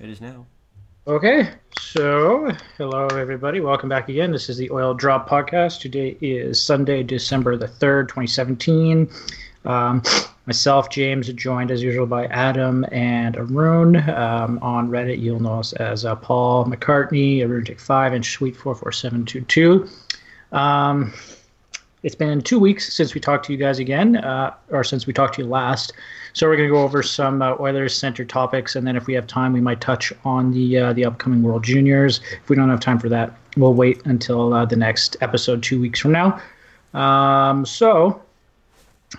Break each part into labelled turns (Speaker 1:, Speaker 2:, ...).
Speaker 1: It is now.
Speaker 2: Okay, so hello everybody. Welcome back again. This is the Oil Drop Podcast. Today is Sunday, December the 3rd, 2017. Um, Myself, James, joined as usual by Adam and Arun. On Reddit, you'll know us as Paul McCartney, Arutic5, and Sweet44722. It's been 2 weeks since we talked to you guys again, or since we talked to you last. So we're going to go over some Oilers center topics, and then if we have time, we might touch on the upcoming World Juniors. If we don't have time for that, we'll wait until the next episode 2 weeks from now. So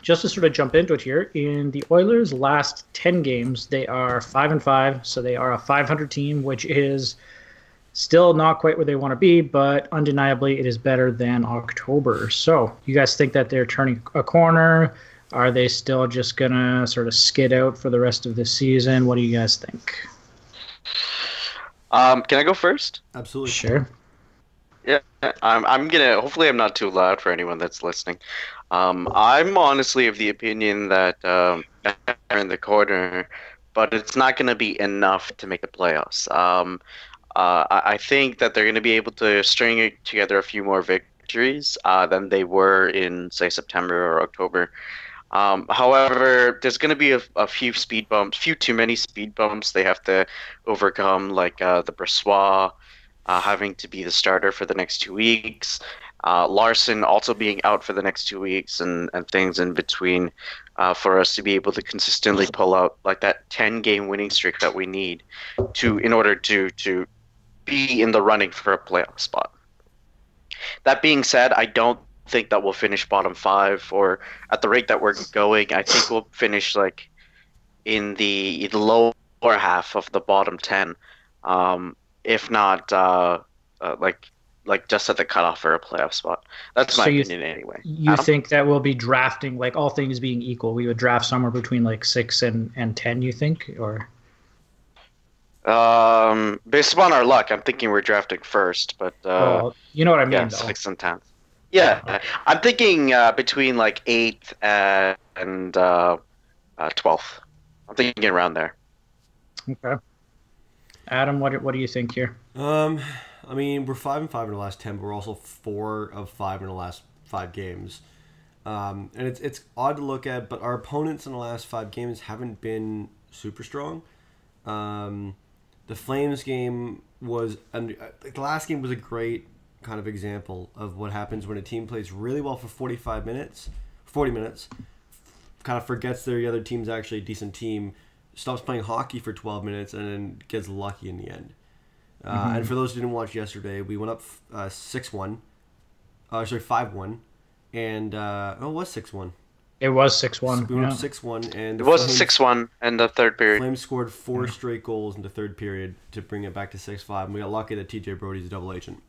Speaker 2: just to sort of jump into it here, in the Oilers' last 10 games, they are 5-5, so they are a 500 team, which is still not quite where they want to be, but undeniably it is better than October. So you guys think that they're turning a corner? Are they still just going to sort of skid out for the rest of the season? What do you guys think?
Speaker 3: Can I go first?
Speaker 1: Absolutely.
Speaker 2: Sure.
Speaker 3: Yeah, I'm gonna. Hopefully, I'm not too loud for anyone that's listening. I'm honestly of the opinion that they're in the corner, but it's not gonna be enough to make the playoffs. I think that they're gonna be able to string together a few more victories than they were in, say, September or October. However, there's going to be a few speed bumps, few too many speed bumps they have to overcome, like the Brossoit having to be the starter for the next 2 weeks, Larson also being out for the next 2 weeks, and things in between for us to be able to consistently pull out like that 10-game winning streak that we need in order to be in the running for a playoff spot. That being said, I don't think that we'll finish bottom five, or at the rate that we're going, I think we'll finish like in the lower half of the bottom 10, if not like just at the cutoff for a playoff spot. That's my opinion anyway.
Speaker 2: You think that we'll be drafting, like all things being equal, we would draft somewhere between like 6 and 10, you think? Or
Speaker 3: based upon our luck, I'm thinking we're drafting first, but
Speaker 2: well, you know what I mean,
Speaker 3: yeah,
Speaker 2: though.
Speaker 3: 6th and 10th. Yeah, I'm thinking between like 8th and 12th. I'm thinking around there.
Speaker 2: Okay. Adam, what do you think here?
Speaker 1: I mean, we're 5-5 in the last 10, but we're also 4 of 5 in the last 5 games. And it's odd to look at, but our opponents in the last 5 games haven't been super strong. The Flames game was, the last game was a great kind of example of what happens when a team plays really well for 40 minutes, kind of forgets the other team's actually a decent team, stops playing hockey for 12 minutes, and then gets lucky in the end. And for those who didn't watch yesterday, we went up 6-1. 5-1. And, it was 6-1.
Speaker 2: It was 6-1.
Speaker 1: We went up 6-1. And
Speaker 3: it was 6-1 in the third period.
Speaker 1: Flames scored 4 straight goals in the third period to bring it back to 6-5. And we got lucky that TJ Brody's a double agent.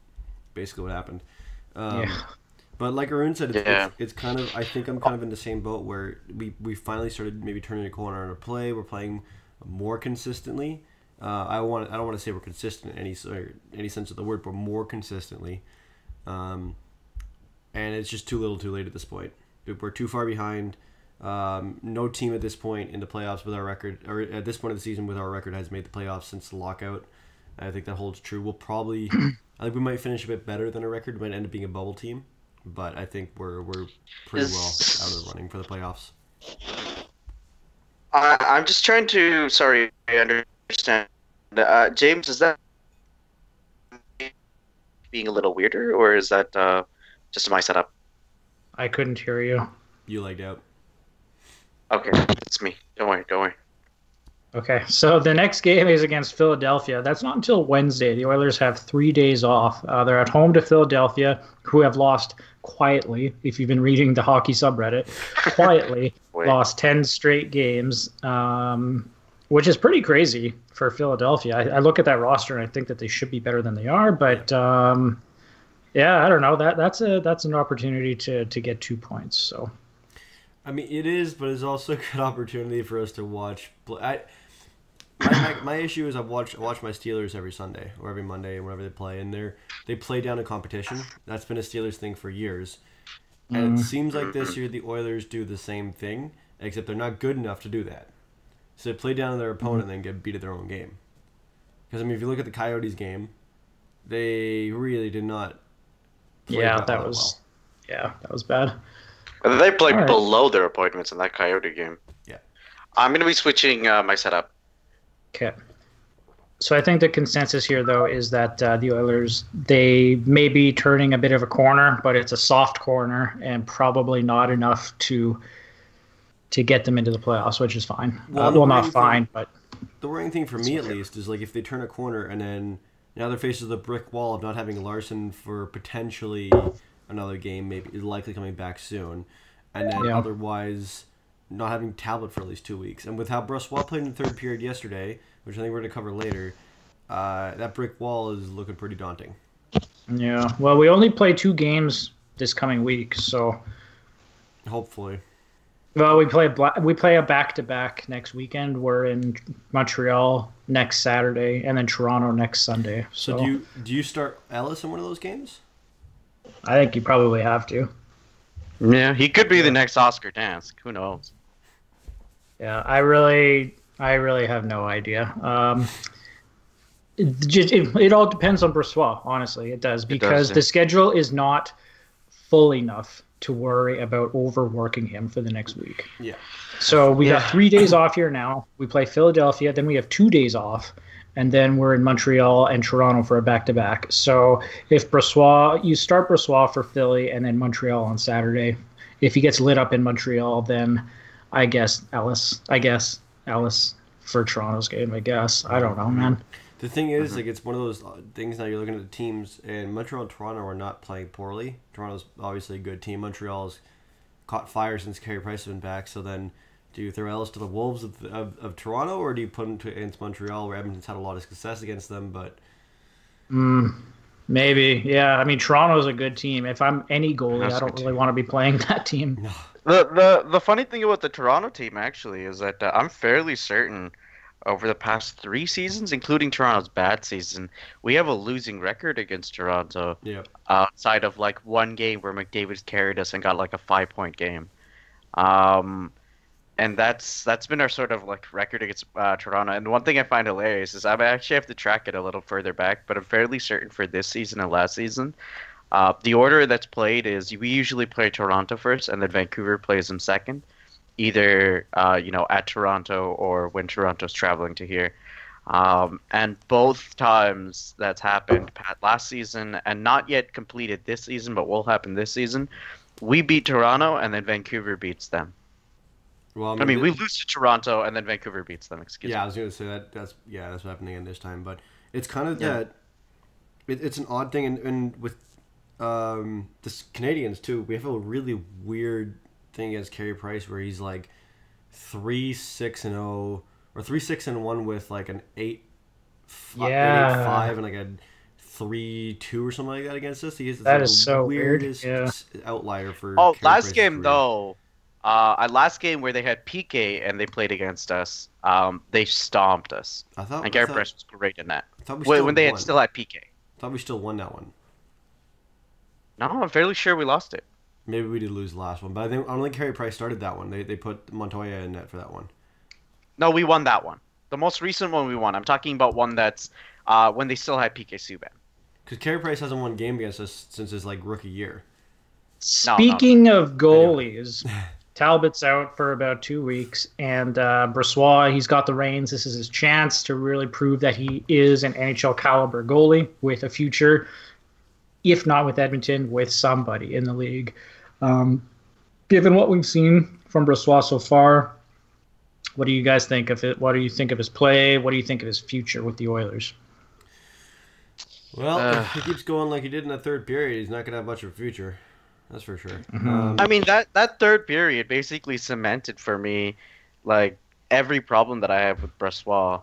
Speaker 1: Basically what happened. But like Arun said, it's kind of, I think I'm kind of in the same boat where we finally started maybe turning a corner on our play. We're playing more consistently. I don't want to say we're consistent in any sense of the word, but more consistently. And it's just too little too late at this point. We're too far behind. No team at this point in the playoffs with our record, or at this point of the season with our record, has made the playoffs since the lockout. I think that holds true. We'll probably, I think we might finish a bit better than a record. We might end up being a bubble team, but I think we're pretty well out of the running for the playoffs.
Speaker 3: I'm just trying to, sorry, I understand. James, is that being a little weirder, or is that just my setup?
Speaker 2: I couldn't hear you.
Speaker 1: You lagged out.
Speaker 3: Okay, it's me. Don't worry.
Speaker 2: Okay, so the next game is against Philadelphia. That's not until Wednesday. The Oilers have 3 days off. They're at home to Philadelphia, who have lost quietly, if you've been reading the hockey subreddit, quietly lost 10 straight games, which is pretty crazy for Philadelphia. I look at that roster and I think that they should be better than they are, but yeah, I don't know. That's an opportunity to get 2 points. So,
Speaker 1: I mean, it is, but it's also a good opportunity for us to watch. My issue is I watch my Steelers every Sunday or every Monday whenever they play, and they play down a competition. That's been a Steelers thing for years, and it seems like this year the Oilers do the same thing, except they're not good enough to do that. So they play down their opponent and then get beat at their own game. Because, I mean, if you look at the Coyotes game, they really did not play
Speaker 2: that was bad.
Speaker 3: They played below their appointments in that Coyote game.
Speaker 1: Yeah.
Speaker 3: I'm going to be switching my setup.
Speaker 2: Okay. So I think the consensus here, though, is that the Oilers, they may be turning a bit of a corner, but it's a soft corner and probably not enough to get them into the playoffs, which is fine. Well, not fine, but...
Speaker 1: The worrying thing for me, at least, is like if they turn a corner and then now they're faced with the brick wall of not having Larson for potentially another game, maybe is likely coming back soon, and then otherwise not having Talbot for at least 2 weeks. And with how Brossoit played in the third period yesterday, which I think we're going to cover later, that brick wall is looking pretty daunting.
Speaker 2: Yeah, well, we only play 2 games this coming week, so...
Speaker 1: Hopefully.
Speaker 2: Well, we play a back-to-back next weekend. We're in Montreal next Saturday, and then Toronto next Sunday.
Speaker 1: So do you start Ellis in one of those games?
Speaker 2: I think you probably have to.
Speaker 3: Yeah, he could be the next Oscar Dansk. Who knows?
Speaker 2: Yeah, I really have no idea. It all depends on Brossoit, honestly. It does, because the schedule is not full enough to worry about overworking him for the next week.
Speaker 1: Yeah.
Speaker 2: So we got 3 days off here now. We play Philadelphia, then we have 2 days off, and then we're in Montreal and Toronto for a back-to-back. So if you start Brossoit for Philly and then Montreal on Saturday. If he gets lit up in Montreal, then I guess Ellis for Toronto's game, I guess. I don't know, man.
Speaker 1: The thing is, like, it's one of those things now you're looking at the teams, and Montreal and Toronto are not playing poorly. Toronto's obviously a good team. Montreal's caught fire since Carey Price has been back, so then do you throw Ellis to the Wolves of Toronto, or do you put him against Montreal, where Edmonton's had a lot of success against them, but...
Speaker 2: Maybe, yeah. I mean, Toronto's a good team. If I'm any goalie, I don't really want to be playing that team.
Speaker 3: No. The funny thing about the Toronto team, actually, is that I'm fairly certain... Over the past 3 seasons, including Toronto's bad season, we have a losing record against Toronto.
Speaker 1: Yeah.
Speaker 3: Outside of like one game where McDavid carried us and got like a 5-point game, and that's been our sort of like record against Toronto. And one thing I find hilarious is I actually have to track it a little further back, but I'm fairly certain for this season and last season, the order that's played is we usually play Toronto first, and then Vancouver plays them second. Either at Toronto or when Toronto's traveling to here, and both times that's happened last season and not yet completed this season, but will happen this season. We beat Toronto and then Vancouver beats them. Well, I mean we lose to Toronto and then Vancouver beats them. Excuse me.
Speaker 1: Yeah, I was going to say that's what's happening again this time, but it's kind of that. It's an odd thing, and with the Canadians too, we have a really weird thing against Carey Price where he's like 3-6-0 or 3-6-1 with like an 8-5 and like a 3-2 or something like that against us.
Speaker 2: That like is so weird.
Speaker 1: Outlier for
Speaker 3: Carey last game career. Though last game where they had PK and they played against us, they stomped us. And Carey Price was great in that. When they still had PK.
Speaker 1: I thought we still won that one.
Speaker 3: No, I'm fairly sure we lost it.
Speaker 1: Maybe we did lose the last one, but I don't think Carey Price started that one. They put Montoya in net for that one.
Speaker 3: No, we won that one. The most recent one we won. I'm talking about one that's when they still had PK Subban.
Speaker 1: Because Carey Price hasn't won a game against us since his like rookie year.
Speaker 2: Speaking of goalies, Talbot's out for about 2 weeks, and Brossoit, he's got the reins. This is his chance to really prove that he is an NHL caliber goalie with a future, if not with Edmonton, with somebody in the league. Given what we've seen from Brossoit so far, what do you guys think of it? What do you think of his play? What do you think of his future with the Oilers?
Speaker 1: Well, if he keeps going like he did in the third period, he's not going to have much of a future. That's for sure.
Speaker 2: Mm-hmm.
Speaker 3: I mean, that third period basically cemented for me like every problem that I have with Brossoit.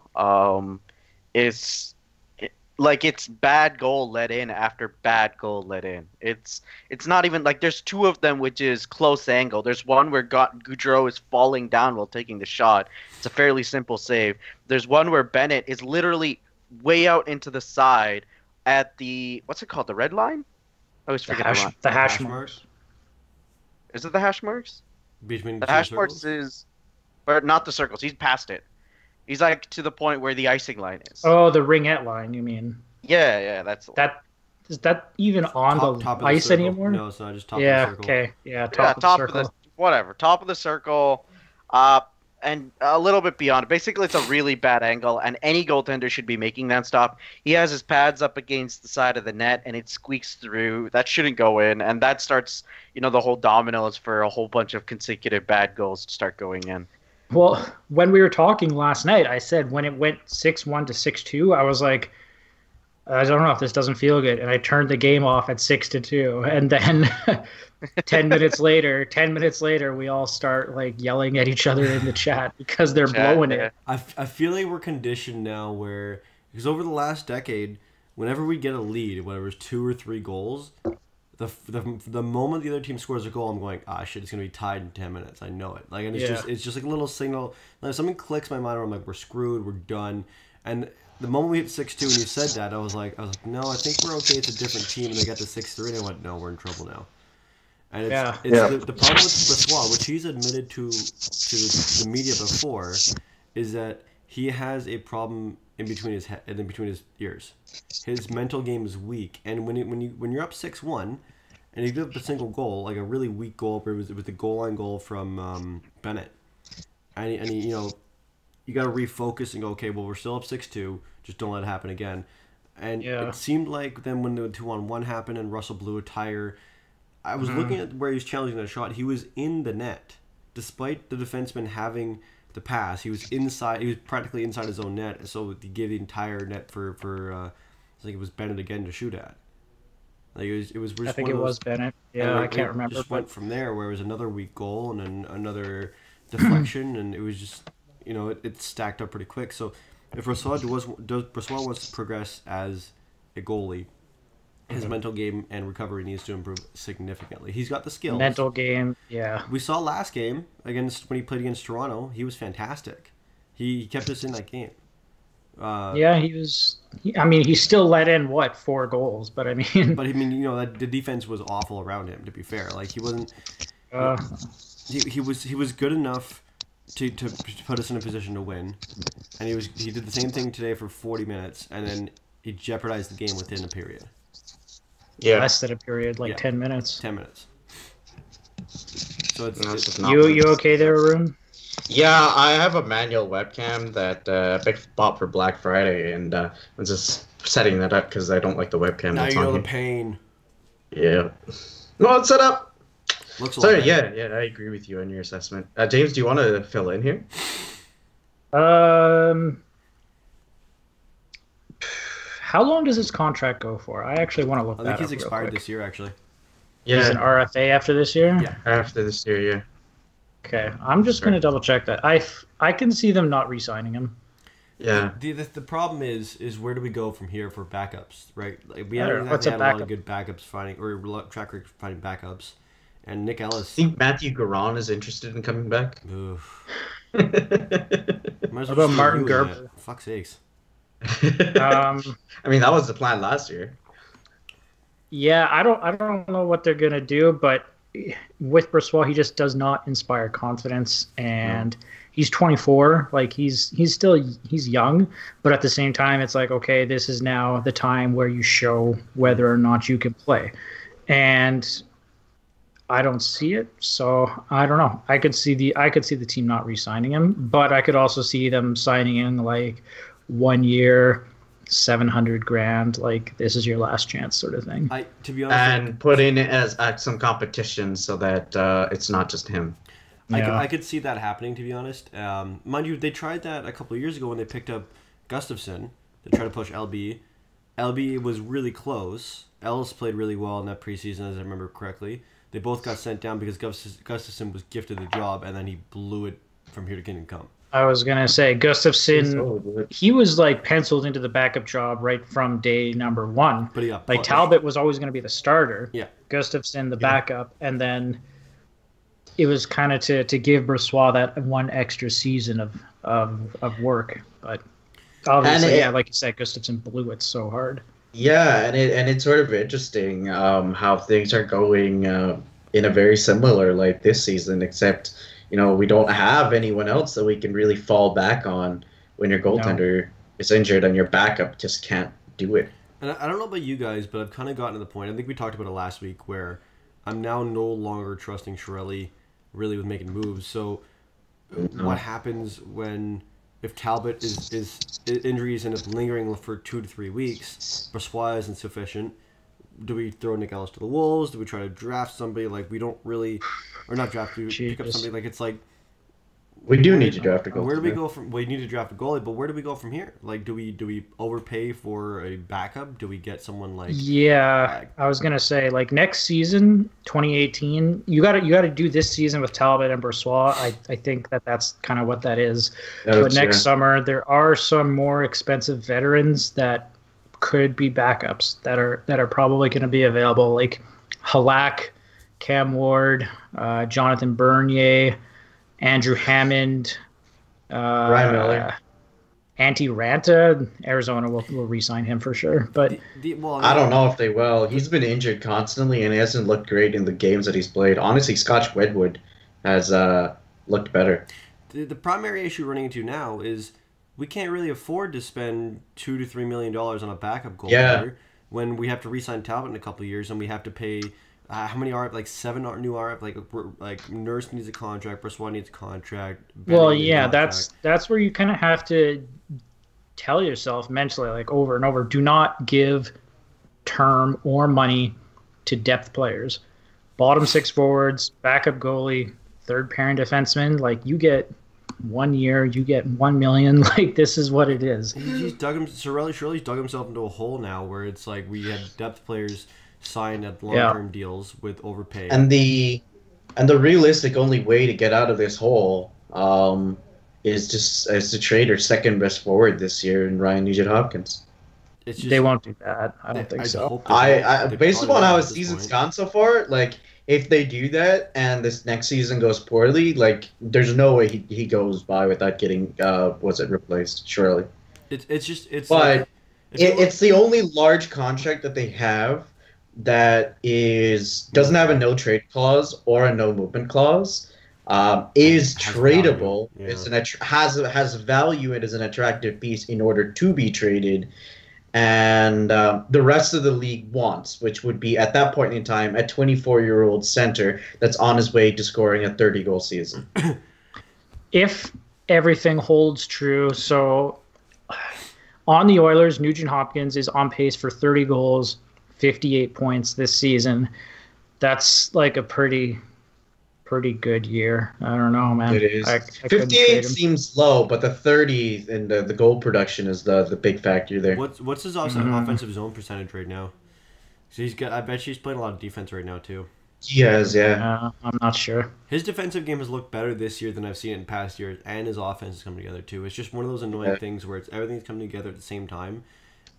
Speaker 3: It's bad goal let in after bad goal let in. It's not even like there's 2 of them which is close angle. There's one where Gaudreau is falling down while taking the shot. It's a fairly simple save. There's one where Bennett is literally way out into the side at the what's it called, the red line? I always forget
Speaker 2: the hash marks.
Speaker 3: Is it the hash marks?
Speaker 1: Between
Speaker 3: the hash marks is, but not the circles. He's past it. He's like to the point where the icing line is.
Speaker 2: Oh, the ringette line, you mean?
Speaker 3: Yeah, that's the
Speaker 2: that. Is that even on
Speaker 1: top
Speaker 2: the ice anymore?
Speaker 1: No, it's not. Just top of the circle.
Speaker 2: Okay. Yeah, top of the circle.
Speaker 3: Whatever. Top of the circle. And a little bit beyond. Basically, it's a really bad angle, and any goaltender should be making that stop. He has his pads up against the side of the net, and it squeaks through. That shouldn't go in, and that starts, the whole dominoes for a whole bunch of consecutive bad goals to start going in.
Speaker 2: Well, when we were talking last night, I said when it went 6-1 to 6-2, I was like, I don't know if this doesn't feel good, and I turned the game off at 6-2, and then 10 minutes later, we all start like yelling at each other in the chat because they're blowing it.
Speaker 1: I feel like we're conditioned now because over the last decade, whenever we get a lead, whether it's 2 or 3 goals, the moment the other team scores a goal, I'm going, shit, it's gonna be tied in 10 minutes. I know it. Like, and it's just like a little signal. Like, something clicks in my mind where I'm like, we're screwed, we're done. And the moment we hit 6-2 and you said that, I was like, no, I think we're okay. It's a different team, and they got to 6-3, and I went, no, we're in trouble now. And it's the problem with Brossoit, which he's admitted to the media before, is that he has a problem in between his head and in between his ears. His mental game is weak, and when you're up 6-1, and you give up a single goal, like a really weak goal, where it was the goal line goal from Bennett, and you got to refocus and go, okay, well, we're still up 6-2, just don't let it happen again. And it seemed like then when the 2-on-1 happened and Russell blew a tire, I was looking at where he was challenging that shot. He was in the net. Despite the defenseman having the pass, he was inside. He was practically inside his own net, so he gave the entire net for I think it was Bennett again to shoot at. Like it was
Speaker 2: I think it was Bennett. Yeah, I can't remember.
Speaker 1: Just went from there where it was another weak goal and then another deflection, and it was just it stacked up pretty quick. So if Brossoit wants to progress as a goalie, his mental game and recovery needs to improve significantly. He's got the skills.
Speaker 2: Mental game, yeah.
Speaker 1: We saw last game when he played against Toronto, he was fantastic. He kept us in that game.
Speaker 2: He was. He still let in 4 goals, but
Speaker 1: that the defense was awful around him. To be fair, like he wasn't. He was good enough to put us in a position to win, and he did the same thing today for 40 minutes, and then he jeopardized the game within a period.
Speaker 2: Yeah, less than a period, 10 minutes.
Speaker 1: 10 minutes. So it's
Speaker 2: you okay there, Arun?
Speaker 4: Yeah, I have a manual webcam that I bought for Black Friday, and I'm just setting that up because I don't like the webcam.
Speaker 1: Now you know the pain.
Speaker 4: Yeah. Well, it's set up.
Speaker 1: Sorry,
Speaker 4: yeah, I agree with you on your assessment. James, do you want to fill in here?
Speaker 2: How long does his contract go for? I actually want to look that up.
Speaker 1: I think he's expired this year, actually.
Speaker 2: Yeah. He's an RFA after this year?
Speaker 4: Yeah, after this year, yeah.
Speaker 2: Okay, I'm just going to double check that. I can see them not re-signing him.
Speaker 4: Yeah.
Speaker 1: The problem is where do we go from here for backups, right? Like we haven't had a lot of good backups finding, or track record finding backups. And Nick Ellis.
Speaker 4: I think Matthew Garon is interested in coming back.
Speaker 1: What
Speaker 2: about Martin Gerber?
Speaker 1: Fuck's sakes.
Speaker 4: That was the plan last year.
Speaker 2: Yeah, I don't know what they're gonna do, but with Brossoit, he just does not inspire confidence, and he's 24. Like he's young, but at the same time, it's like, okay, this is now the time where you show whether or not you can play, and I don't see it, so I don't know. I could see the team not re-signing him, but I could also see them signing in 1 year, $700,000, like this is your last chance sort of thing.
Speaker 1: To be honest,
Speaker 4: and put in it as some competition so that it's not just him.
Speaker 1: I could see that happening, to be honest. Mind you, they tried that a couple of years ago when they picked up Gustafsson to try to push LB. LB was really close. Ellis played really well in that preseason, as I remember correctly. They both got sent down because Gustafsson was gifted the job, and then he blew it from here to Kingdom Come.
Speaker 2: I was going to say, Gustafsson, he was penciled into the backup job right from day number 1.
Speaker 1: But he
Speaker 2: Talbot was always going to be the starter.
Speaker 1: Yeah.
Speaker 2: Gustafsson, the backup. And then it was kind of to give Brossoit that one extra season of work. But obviously, like you said, Gustafsson blew it so hard.
Speaker 4: Yeah, and it's sort of interesting how things are going in a very similar this season, except we don't have anyone else that we can really fall back on when your goaltender is injured and your backup just can't do it.
Speaker 1: And I don't know about you guys, but I've kind of gotten to the point, I think we talked about it last week, where I'm now no longer trusting Chiarelli really with making moves. So what happens if Talbot is injuries end up lingering for 2 to 3 weeks, Brossoit is insufficient, do we throw Nick Ellis to the Wolves? Do we try to draft somebody? Like, we don't really, or not draft, we pick up somebody, like, it's like,
Speaker 4: we do need to draft a goalie.
Speaker 1: Where do we go from? We need to draft a goalie, but where do we go from here? Like, do we overpay for a backup? Do we get someone like?
Speaker 2: Yeah, I was gonna say, like, next season, 2018, you got to do this season with Talbot and Brossoit. I think that's kind of what that is. But next summer, there are some more expensive veterans that could be backups that are probably going to be available, like Halak, Cam Ward, Jonathan Bernier, Andrew Hammond,
Speaker 4: Ryan Miller,
Speaker 2: Antti Ranta. Arizona will re-sign him for sure. But
Speaker 4: I don't know if they will. He's been injured constantly, and he hasn't looked great in the games that he's played. Honestly, Scotch Wedgwood has looked better.
Speaker 1: The primary issue we're running into now is we can't really afford to spend $2 to $3 million on a backup goaltender when we have to re-sign Talbot in a couple of years, and we have to pay. How many RF? Like 7 new RF. Like Nurse needs a contract. Brossoit needs a contract.
Speaker 2: Well, yeah, that's where you kind of have to tell yourself mentally, like, over and over, do not give term or money to depth players. Bottom 6 forwards, backup goalie, third pairing defenseman. Like, you get 1 year, you get $1 million. Like, this is what it is.
Speaker 1: He's Chiarelli's dug himself into a hole now where it's like we have depth players signed at long-term deals with overpay.
Speaker 4: And the realistic only way to get out of this hole is to trade our second best forward this year in Ryan Nugent-Hopkins.
Speaker 2: They won't do that. I don't think so.
Speaker 4: Based upon how his season's gone so far, like, if they do that and this next season goes poorly, like, there's no way he goes by without getting replaced. Surely.
Speaker 1: It's
Speaker 4: the only large contract that they have that doesn't have a no trade clause or a no movement clause, is tradable, has value, it is an attractive piece in order to be traded, and the rest of the league wants, which would be at that point in time a 24-year-old center that's on his way to scoring a 30-goal season.
Speaker 2: If everything holds true, so on the Oilers, Nugent-Hopkins is on pace for 30 goals, 58 points this season. That's like a pretty good year. I don't know, man.
Speaker 4: It is. 58 seems low, but the 30 and the goal production is the big factor there.
Speaker 1: What's his offensive zone percentage right now? So I bet he's playing a lot of defense right now too.
Speaker 4: He has, yeah.
Speaker 2: I'm not sure.
Speaker 1: His defensive game has looked better this year than I've seen it in past years, and his offense is coming together too. It's just one of those annoying things where everything's coming together at the same time.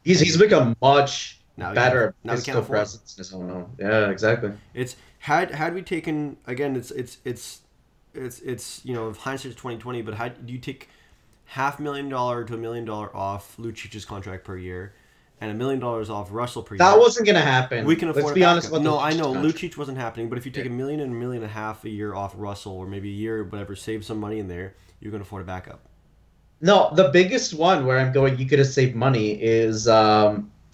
Speaker 4: He's become much better physical presence in his own home. Yeah, exactly.
Speaker 1: It's had we taken, again, it's if hindsight's 2020, but do you take $500,000 to $1 million off Lucic's contract per year and $1 million off Russell per year?
Speaker 4: That wasn't going to happen.
Speaker 1: We can afford.
Speaker 4: Let's be honest about
Speaker 1: No, I know Lucic wasn't happening, but if you take $1 million and $1.5 million a year off Russell, or maybe a year, or whatever, save some money in there, you're going to afford a backup.
Speaker 4: No, the biggest one where I'm going, you could have saved money is.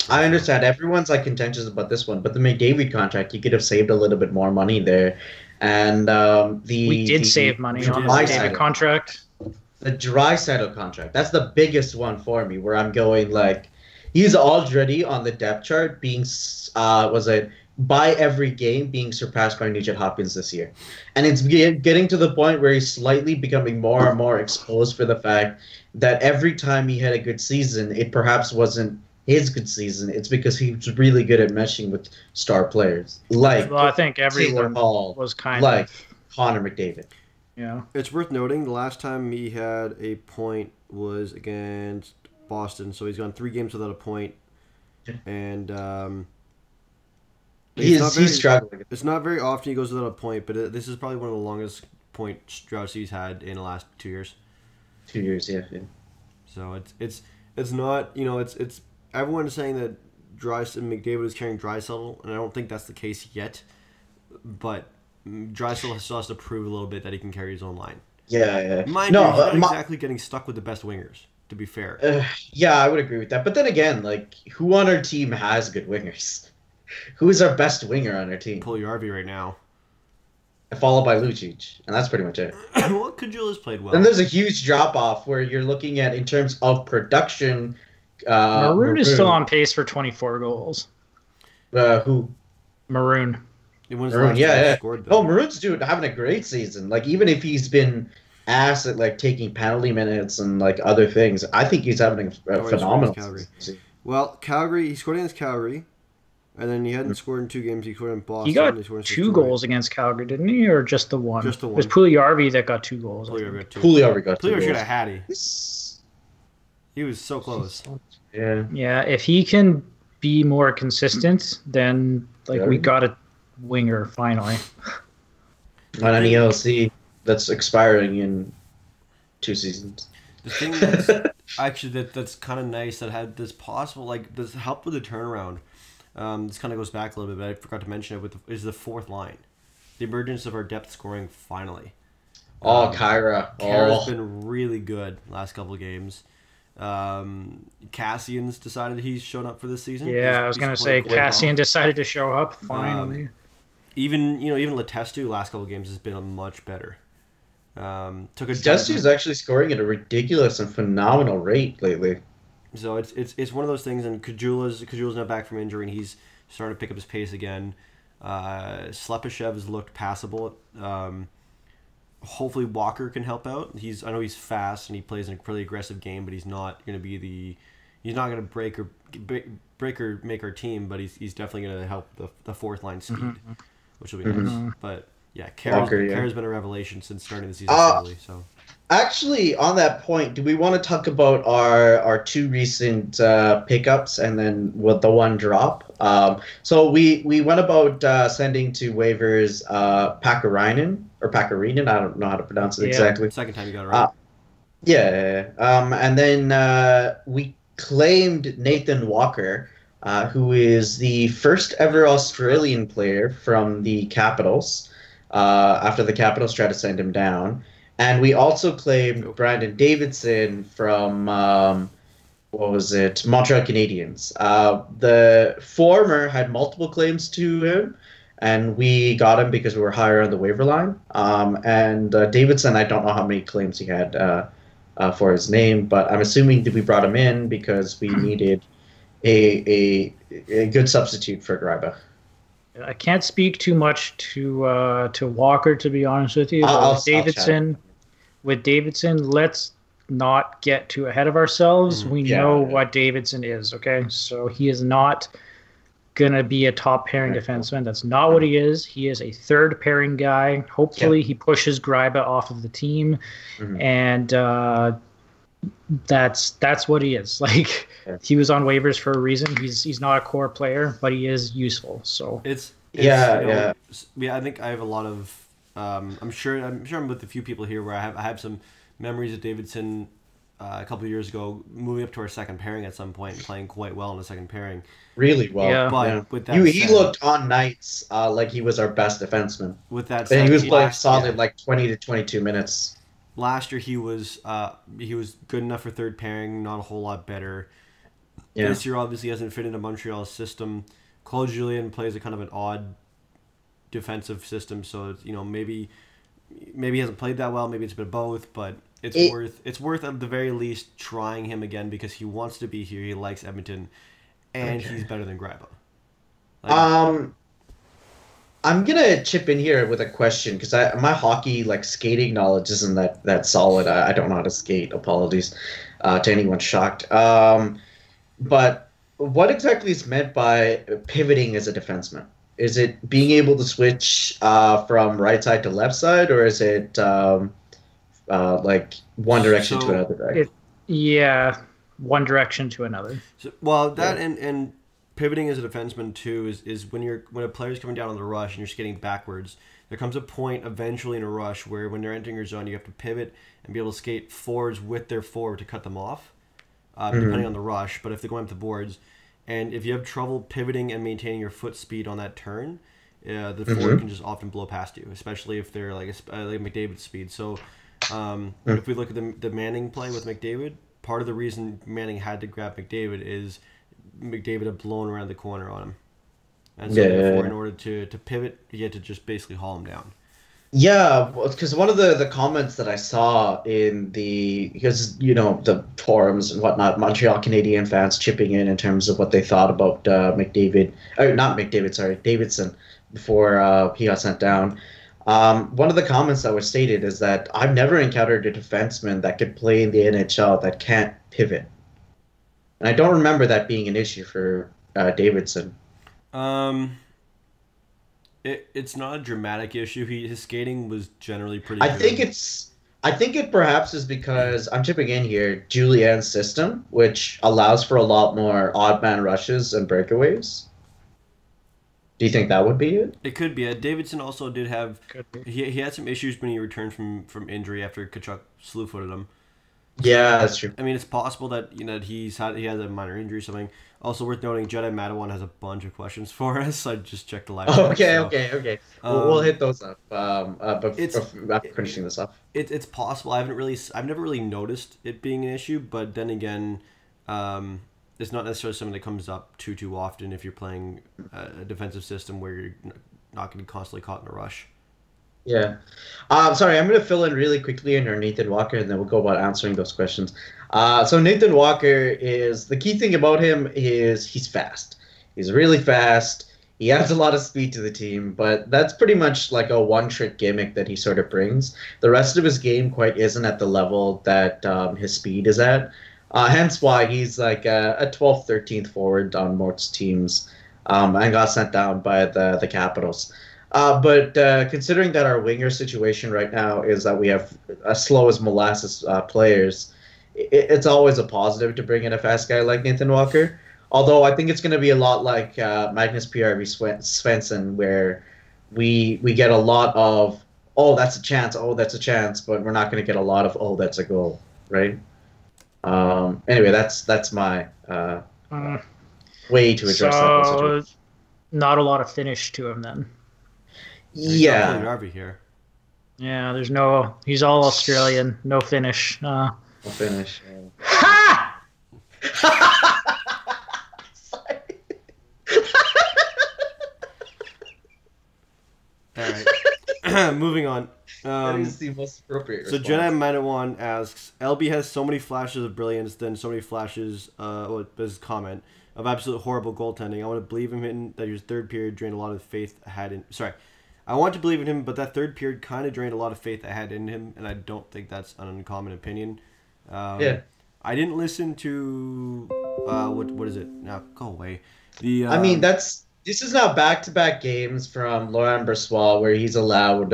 Speaker 4: I understand everyone's like contentious about this one, but the McDavid contract, you could have saved a little bit more money there, and
Speaker 2: we did save money on the McDavid contract.
Speaker 4: The Draisaitl contract, that's the biggest one for me, where I'm going like, he's already on the depth chart, being by every game being surpassed by Nugent-Hopkins this year, and it's getting to the point where he's slightly becoming more and more exposed for the fact that every time he had a good season, it perhaps wasn't his good season. It's because he was really good at meshing with star players.
Speaker 2: I think everyone was kind of
Speaker 4: Connor McDavid.
Speaker 2: Yeah.
Speaker 1: It's worth noting the last time he had a point was against Boston, so he's gone 3 games without a point, and
Speaker 4: he's struggling.
Speaker 1: It's not very often he goes without a point, but this is probably one of the longest point droughts he's had in the last 2 years.
Speaker 4: 2 years, yeah.
Speaker 1: So it's not, it's everyone is saying that McDavid is carrying Draisaitl, and I don't think that's the case yet. But Draisaitl still has to prove a little bit that he can carry his own line.
Speaker 4: Yeah.
Speaker 1: Mind you, he's not exactly getting stuck with the best wingers. To be fair.
Speaker 4: Yeah, I would agree with that. But then again, like, who on our team has good wingers? Who is our best winger on our team?
Speaker 1: Puljujarvi right now.
Speaker 4: Followed by Lucic, and that's pretty much it.
Speaker 1: Well, Caggiula's played well.
Speaker 4: Then there's a huge drop-off where you're looking at, in terms of production...
Speaker 2: Maroon is still on pace for 24 goals.
Speaker 4: Who?
Speaker 2: Maroon.
Speaker 4: Maroon, yeah. Scored, oh, Maroon's having a great season. Like, even if he's been asked at, like, taking penalty minutes and, like, other things, I think he's having a phenomenal season.
Speaker 1: Well, Calgary, he scored against Calgary, and then he hadn't scored in 2 games. He scored in Boston.
Speaker 2: He got 2 goals against Calgary, didn't he? Or just the one?
Speaker 1: Just the one.
Speaker 2: It was Puljujarvi that got 2 goals.
Speaker 4: Puljujarvi got 2 goals.
Speaker 1: Puljujarvi should have had it. He was so close.
Speaker 4: Yeah.
Speaker 2: Yeah, if he can be more consistent, then we got a winger finally.
Speaker 4: On an ELC that's expiring in 2 seasons.
Speaker 1: The thing that's kind of nice that had this possible this help with the turnaround. This kind of goes back a little bit, but I forgot to mention it. Is the 4th line, the emergence of our depth scoring finally.
Speaker 4: Kyra.
Speaker 1: Kyra's been really good last couple of games. Cassian's decided he's shown up for this season.
Speaker 2: Yeah, I was gonna say Cassian decided to show up finally.
Speaker 1: Even Letestu last couple of games has been much better.
Speaker 4: Letestu's actually scoring at a ridiculous and phenomenal rate lately.
Speaker 1: So it's one of those things, and Caggiula's now back from injury, and he's starting to pick up his pace again. Slepyshev has looked passable. Hopefully Walker can help out. I know he's fast and he plays in a really aggressive game, but he's not going to break or make our team, but he's definitely going to help the 4th line speed, which will be nice. But yeah, Kara's been a revelation since starting the season early. So
Speaker 4: actually, on that point, do we want to talk about our 2 recent pickups and then what the one drop? So we went about sending to waivers Pakarinen. Or Pakarinen, I don't know how to pronounce it exactly.
Speaker 1: Second time you got it right.
Speaker 4: And then we claimed Nathan Walker, who is the first ever Australian player from the Capitals, after the Capitals tried to send him down. And we also claimed Brandon Davidson from, Montreal Canadiens. The former had multiple claims to him, and we got him because we were higher on the waiver line. And Davidson, I don't know how many claims he had for his name, but I'm assuming that we brought him in because we needed a good substitute for Greiba.
Speaker 2: I can't speak too much to Walker, to be honest with you. With Davidson, let's not get too ahead of ourselves. We know what Davidson is, okay? So he is not going to be a top pairing defenseman. That's not what he is. He is a 3rd pairing guy. Hopefully he pushes Greiba off of the team, and that's what he is. Like, he was on waivers for a reason. He's not a core player, but he is useful. So
Speaker 1: I think I have a lot of I'm sure I'm with a few people here where I have some memories of Davidson a couple of years ago moving up to our 2nd pairing at some point and playing quite well in the 2nd pairing.
Speaker 4: Really well.
Speaker 2: Yeah.
Speaker 1: But with that
Speaker 4: he looked on nights like he was our best defenseman.
Speaker 1: With that said,
Speaker 4: and he was playing solid like 20 to 22 minutes.
Speaker 1: Last year he was good enough for 3rd pairing, not a whole lot better.
Speaker 4: Yeah.
Speaker 1: This year obviously hasn't fit into Montreal's system. Claude Julien plays a kind of an odd defensive system, so it's, maybe he hasn't played that well, maybe it's a bit of both, but it's worth at the very least trying him again because he wants to be here, he likes Edmonton, and he's better than Greiba.
Speaker 4: I'm gonna chip in here with a question because my hockey skating knowledge isn't that solid. I don't know how to skate. Apologies to anyone shocked. But what exactly is meant by pivoting as a defenseman? Is it being able to switch from right side to left side, or is it one direction to another direction?
Speaker 2: One direction to another.
Speaker 1: So, and pivoting as a defenseman too is when a player's coming down on the rush and you're skating backwards. There comes a point eventually in a rush where when they're entering your zone, you have to pivot and be able to skate forwards with their forward to cut them off, depending on the rush. But if they're going up the boards. And if you have trouble pivoting and maintaining your foot speed on that turn, the forward can just often blow past you, especially if they're like McDavid's speed. So if we look at the Manning play with McDavid, part of the reason Manning had to grab McDavid is McDavid had blown around the corner on him. And so therefore, in order to pivot, he had to just basically haul him down.
Speaker 4: Yeah, because one of the comments that I saw because the forums and whatnot, Montreal Canadian fans chipping in terms of what they thought about Davidson before he got sent down. One of the comments that was stated is that I've never encountered a defenseman that could play in the NHL that can't pivot, and I don't remember that being an issue for Davidson.
Speaker 1: It's not a dramatic issue. His skating was generally pretty
Speaker 4: I
Speaker 1: good.
Speaker 4: think it perhaps is because I'm chipping in here, Julien's system, which allows for a lot more odd man rushes and breakaways. Do you think that would be it?
Speaker 1: It could be. Davidson also did have he had some issues when he returned from injury after Tkachuk slew-footed him.
Speaker 4: Yeah, that's true.
Speaker 1: I mean, it's possible that he has a minor injury or something. Also worth noting, Jedi Madawan has a bunch of questions for us. I just checked the live.
Speaker 4: Okay. We'll hit those up. After finishing this up.
Speaker 1: It's possible. I've never really noticed it being an issue, but then again, it's not necessarily something that comes up too often if you're playing a defensive system where you're not going to be constantly caught in a rush.
Speaker 4: Yeah. Sorry, I'm going to fill in really quickly under Nathan Walker, and then we'll go about answering those questions. So Nathan Walker the key thing about him is he's fast. He's really fast. He adds a lot of speed to the team, but that's pretty much like a one-trick gimmick that he sort of brings. The rest of his game quite isn't at the level that his speed is at. Hence why he's like a 12th, 13th forward on most teams and got sent down by the Capitals. But considering that our winger situation right now is that we have as slow as molasses players, it's always a positive to bring in a fast guy like Nathan Walker. Although I think it's going to be a lot like Magnus PRV Svensson, where we get a lot of, oh, that's a chance, but we're not going to get a lot of, oh, that's a goal, right? Anyway, that's my way to address that situation.
Speaker 2: Not a lot of finish to him then.
Speaker 4: Yeah.
Speaker 1: Harvey here.
Speaker 2: Yeah, he's all Australian, no finish.
Speaker 4: No finish.
Speaker 2: Ha!
Speaker 1: All right. Moving on.
Speaker 4: That is the most appropriate response.
Speaker 1: So Jedi Manawan asks, LB has so many flashes of brilliance, then so many flashes, his comment, of absolute horrible goaltending. I want to believe him that his third period drained a lot of faith I had in... Sorry. I want to believe in him, but that third period kind of drained a lot of faith I had in him, and I don't think that's an uncommon opinion.
Speaker 4: Yeah.
Speaker 1: I didn't listen to... what is it? Now, go away.
Speaker 4: I mean, this is now back-to-back games from Laurent Brossoit where he's allowed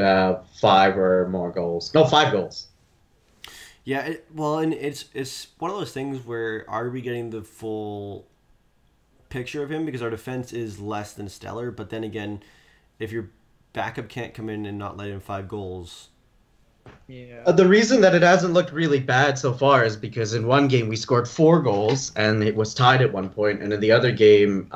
Speaker 4: 5 or more goals. No, 5 goals.
Speaker 1: Yeah, and it's one of those things where are we getting the full picture of him? Because our defense is less than stellar, but then again, if your backup can't come in and not let in 5 goals...
Speaker 4: Yeah. The reason that it hasn't looked really bad so far is because in one game we scored 4 goals and it was tied at one point, and in the other game,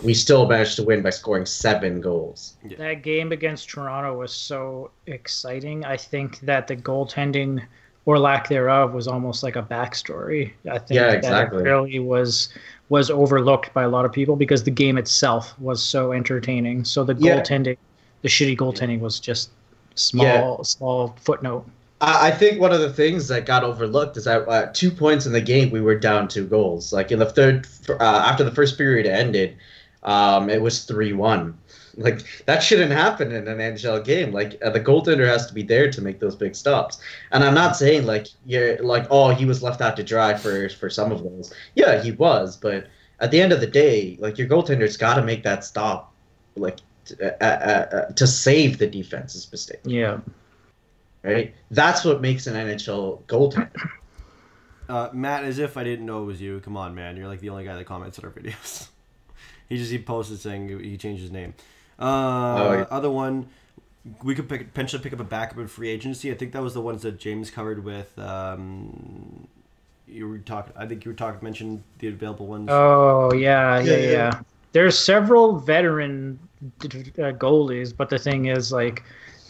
Speaker 4: we still managed to win by scoring 7 goals.
Speaker 2: Yeah. That game against Toronto was so exciting. I think that the goaltending or lack thereof was almost like a backstory. I think that really was overlooked by a lot of people because the game itself was so entertaining. So the goaltending, the shitty goaltending was just small footnote.
Speaker 4: I think one of the things that got overlooked is that at 2 points in the game we were down 2 goals. Like in the third, after the first period ended, it was 3-1. Like that shouldn't happen in an NHL game. Like the goaltender has to be there to make those big stops. And I'm not saying he was left out to dry for some of those. Yeah, he was, but at the end of the day, like your goaltender's got to make that stop, like to save the defense's mistake.
Speaker 2: Yeah.
Speaker 4: Right? That's what makes an NHL goaltender.
Speaker 1: Matt, as if I didn't know it was you. Come on, man. You're like the only guy that comments on our videos. He posted saying he changed his name. Other one, we could potentially pick up a backup in free agency. I think that was the ones that James covered with. You were talking. I think you were mentioned the available ones.
Speaker 2: Oh yeah. There's several veteran goalies, but the thing is, like,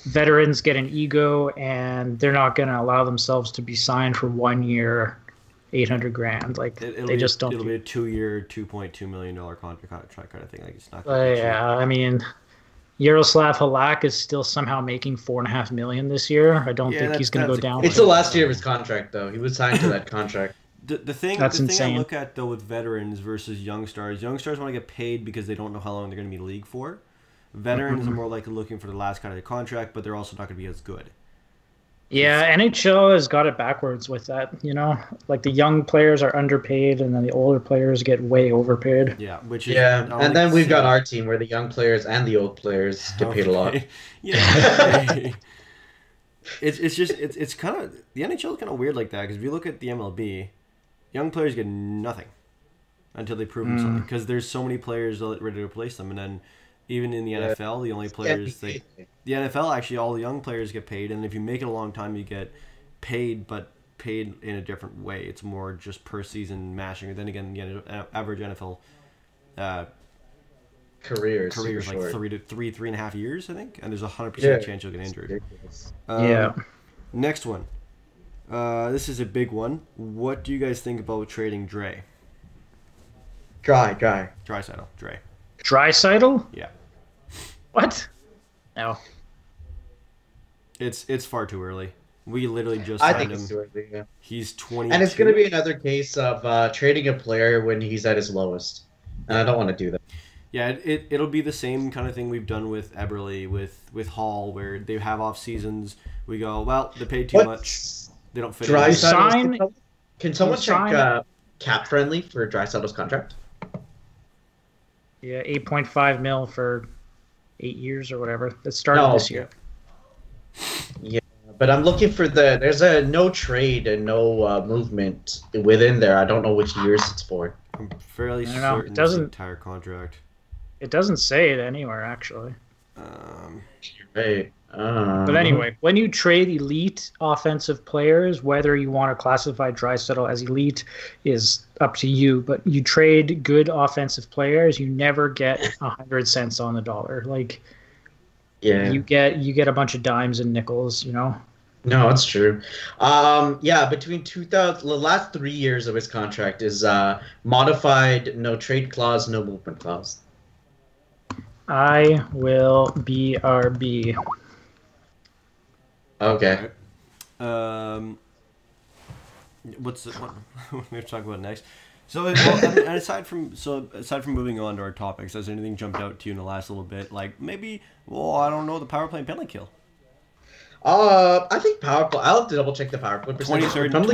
Speaker 2: veterans get an ego, and they're not going to allow themselves to be signed for 1 year, $800,000. Like they just don't.
Speaker 1: It'll be a 2-year, $2.2 million contract kind of thing. Like it's not.
Speaker 2: Yeah, I mean, Yaroslav Halak is still somehow making $4.5 million this year. I don't think he's going to go down.
Speaker 4: It's the last year of his contract, though. He was signed to that contract.
Speaker 1: The thing I look at though with veterans versus young stars want to get paid because they don't know how long they're going to be in the league for. Veterans are more likely looking for the last kind of contract, but they're also not going to be as good.
Speaker 2: Yeah, NHL has got it backwards with that. You know, like the young players are underpaid, and then the older players get way overpaid.
Speaker 1: Yeah,
Speaker 4: and then we've got our team where the young players and the old players get paid a lot.
Speaker 1: Yeah. It's kind of the NHL is kind of weird like that because if you look at the MLB. Young players get nothing until they prove something because there's so many players ready to replace them. And then even in the NFL, the only players the NFL actually all the young players get paid. And if you make it a long time, you get paid, but paid in a different way. It's more just per season mashing. Then again, the average NFL
Speaker 4: careers
Speaker 1: like 3.5 years, I think. And there's 100% chance you'll get injured. Next one. This is a big one. What do you guys think about trading Dre? Draisaitl. Dre.
Speaker 2: Draisaitl?
Speaker 1: Yeah.
Speaker 2: What? No.
Speaker 1: It's far too early. We literally just signed him.
Speaker 4: I think it's too early, yeah.
Speaker 1: He's 22.
Speaker 4: And it's going to be another case of trading a player when he's at his lowest. And I don't want to do that.
Speaker 1: Yeah, it'll be the same kind of thing we've done with Eberle, with Hall, where they have off seasons. We go, well, they paid too much. They don't fit in.
Speaker 4: Can someone check cap friendly for Draisaitl's contract?
Speaker 2: Yeah, 8.5 mil for 8 years or whatever. It started this year.
Speaker 4: Yeah, but I'm looking for there's a no trade and no movement within there. I don't know which years it's for.
Speaker 1: I'm fairly certain it's the entire contract.
Speaker 2: It doesn't say it anywhere, actually.
Speaker 4: Right.
Speaker 2: But anyway, when you trade elite offensive players, whether you want to classify Draisaitl as elite is up to you. But you trade good offensive players, you never get 100 cents on the dollar. Like, you get a bunch of dimes and nickels. You know.
Speaker 4: No, it's true. Between the last 3 years of his contract is modified, no trade clause, no movement clause.
Speaker 2: I will BRB.
Speaker 4: Okay.
Speaker 1: What we have to talk about next? So, and aside from moving on to our topics, has anything jumped out to you in the last little bit? Like maybe, I don't know, the power play and penalty kill.
Speaker 4: I think power play. I'll have to double check the power play percentage.
Speaker 1: 23rd in the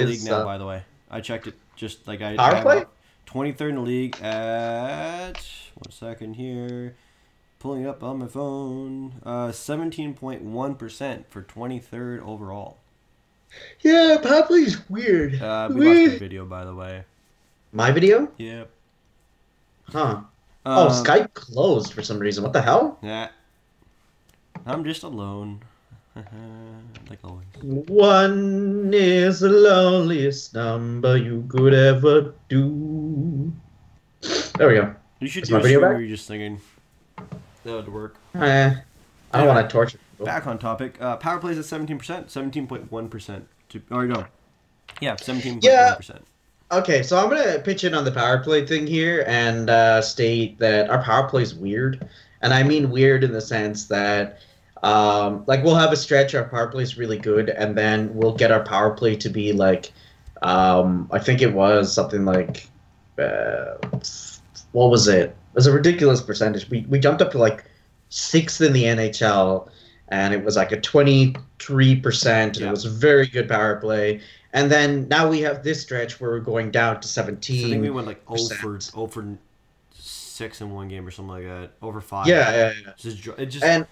Speaker 1: league now. By the way, I checked it. Just like
Speaker 4: power play.
Speaker 1: 23rd in the league at 1 second here. Pulling up on my phone, 17.1% for 23rd overall.
Speaker 4: Yeah, power play is weird.
Speaker 1: We watched the video, by the way.
Speaker 4: My video?
Speaker 1: Yep.
Speaker 4: Huh. Skype closed for some reason. What the hell?
Speaker 1: Yeah. I'm just alone. Like always.
Speaker 4: 1 is the loneliest number you could ever do. There we go.
Speaker 1: You should do a stream where you're just singing. That would work.
Speaker 4: I don't want to torture people.
Speaker 1: Back on topic. Power plays at 17%. 17.1%. Yeah, 17.1%.
Speaker 4: Yeah. Okay, so I'm going to pitch in on the power play thing here and state that our power play is weird. And I mean weird in the sense that we'll have a stretch, our power play is really good, and then we'll get our power play to be like, I think it was something like, what was it? It was a ridiculous percentage. We jumped up to like 6th in the NHL, and it was like a 23%, and it was a very good power play. And then now we have this stretch where we're going down to 17%.
Speaker 1: So I think we went like 0 for 6 in one game or something like that. Over 5.
Speaker 4: Yeah. And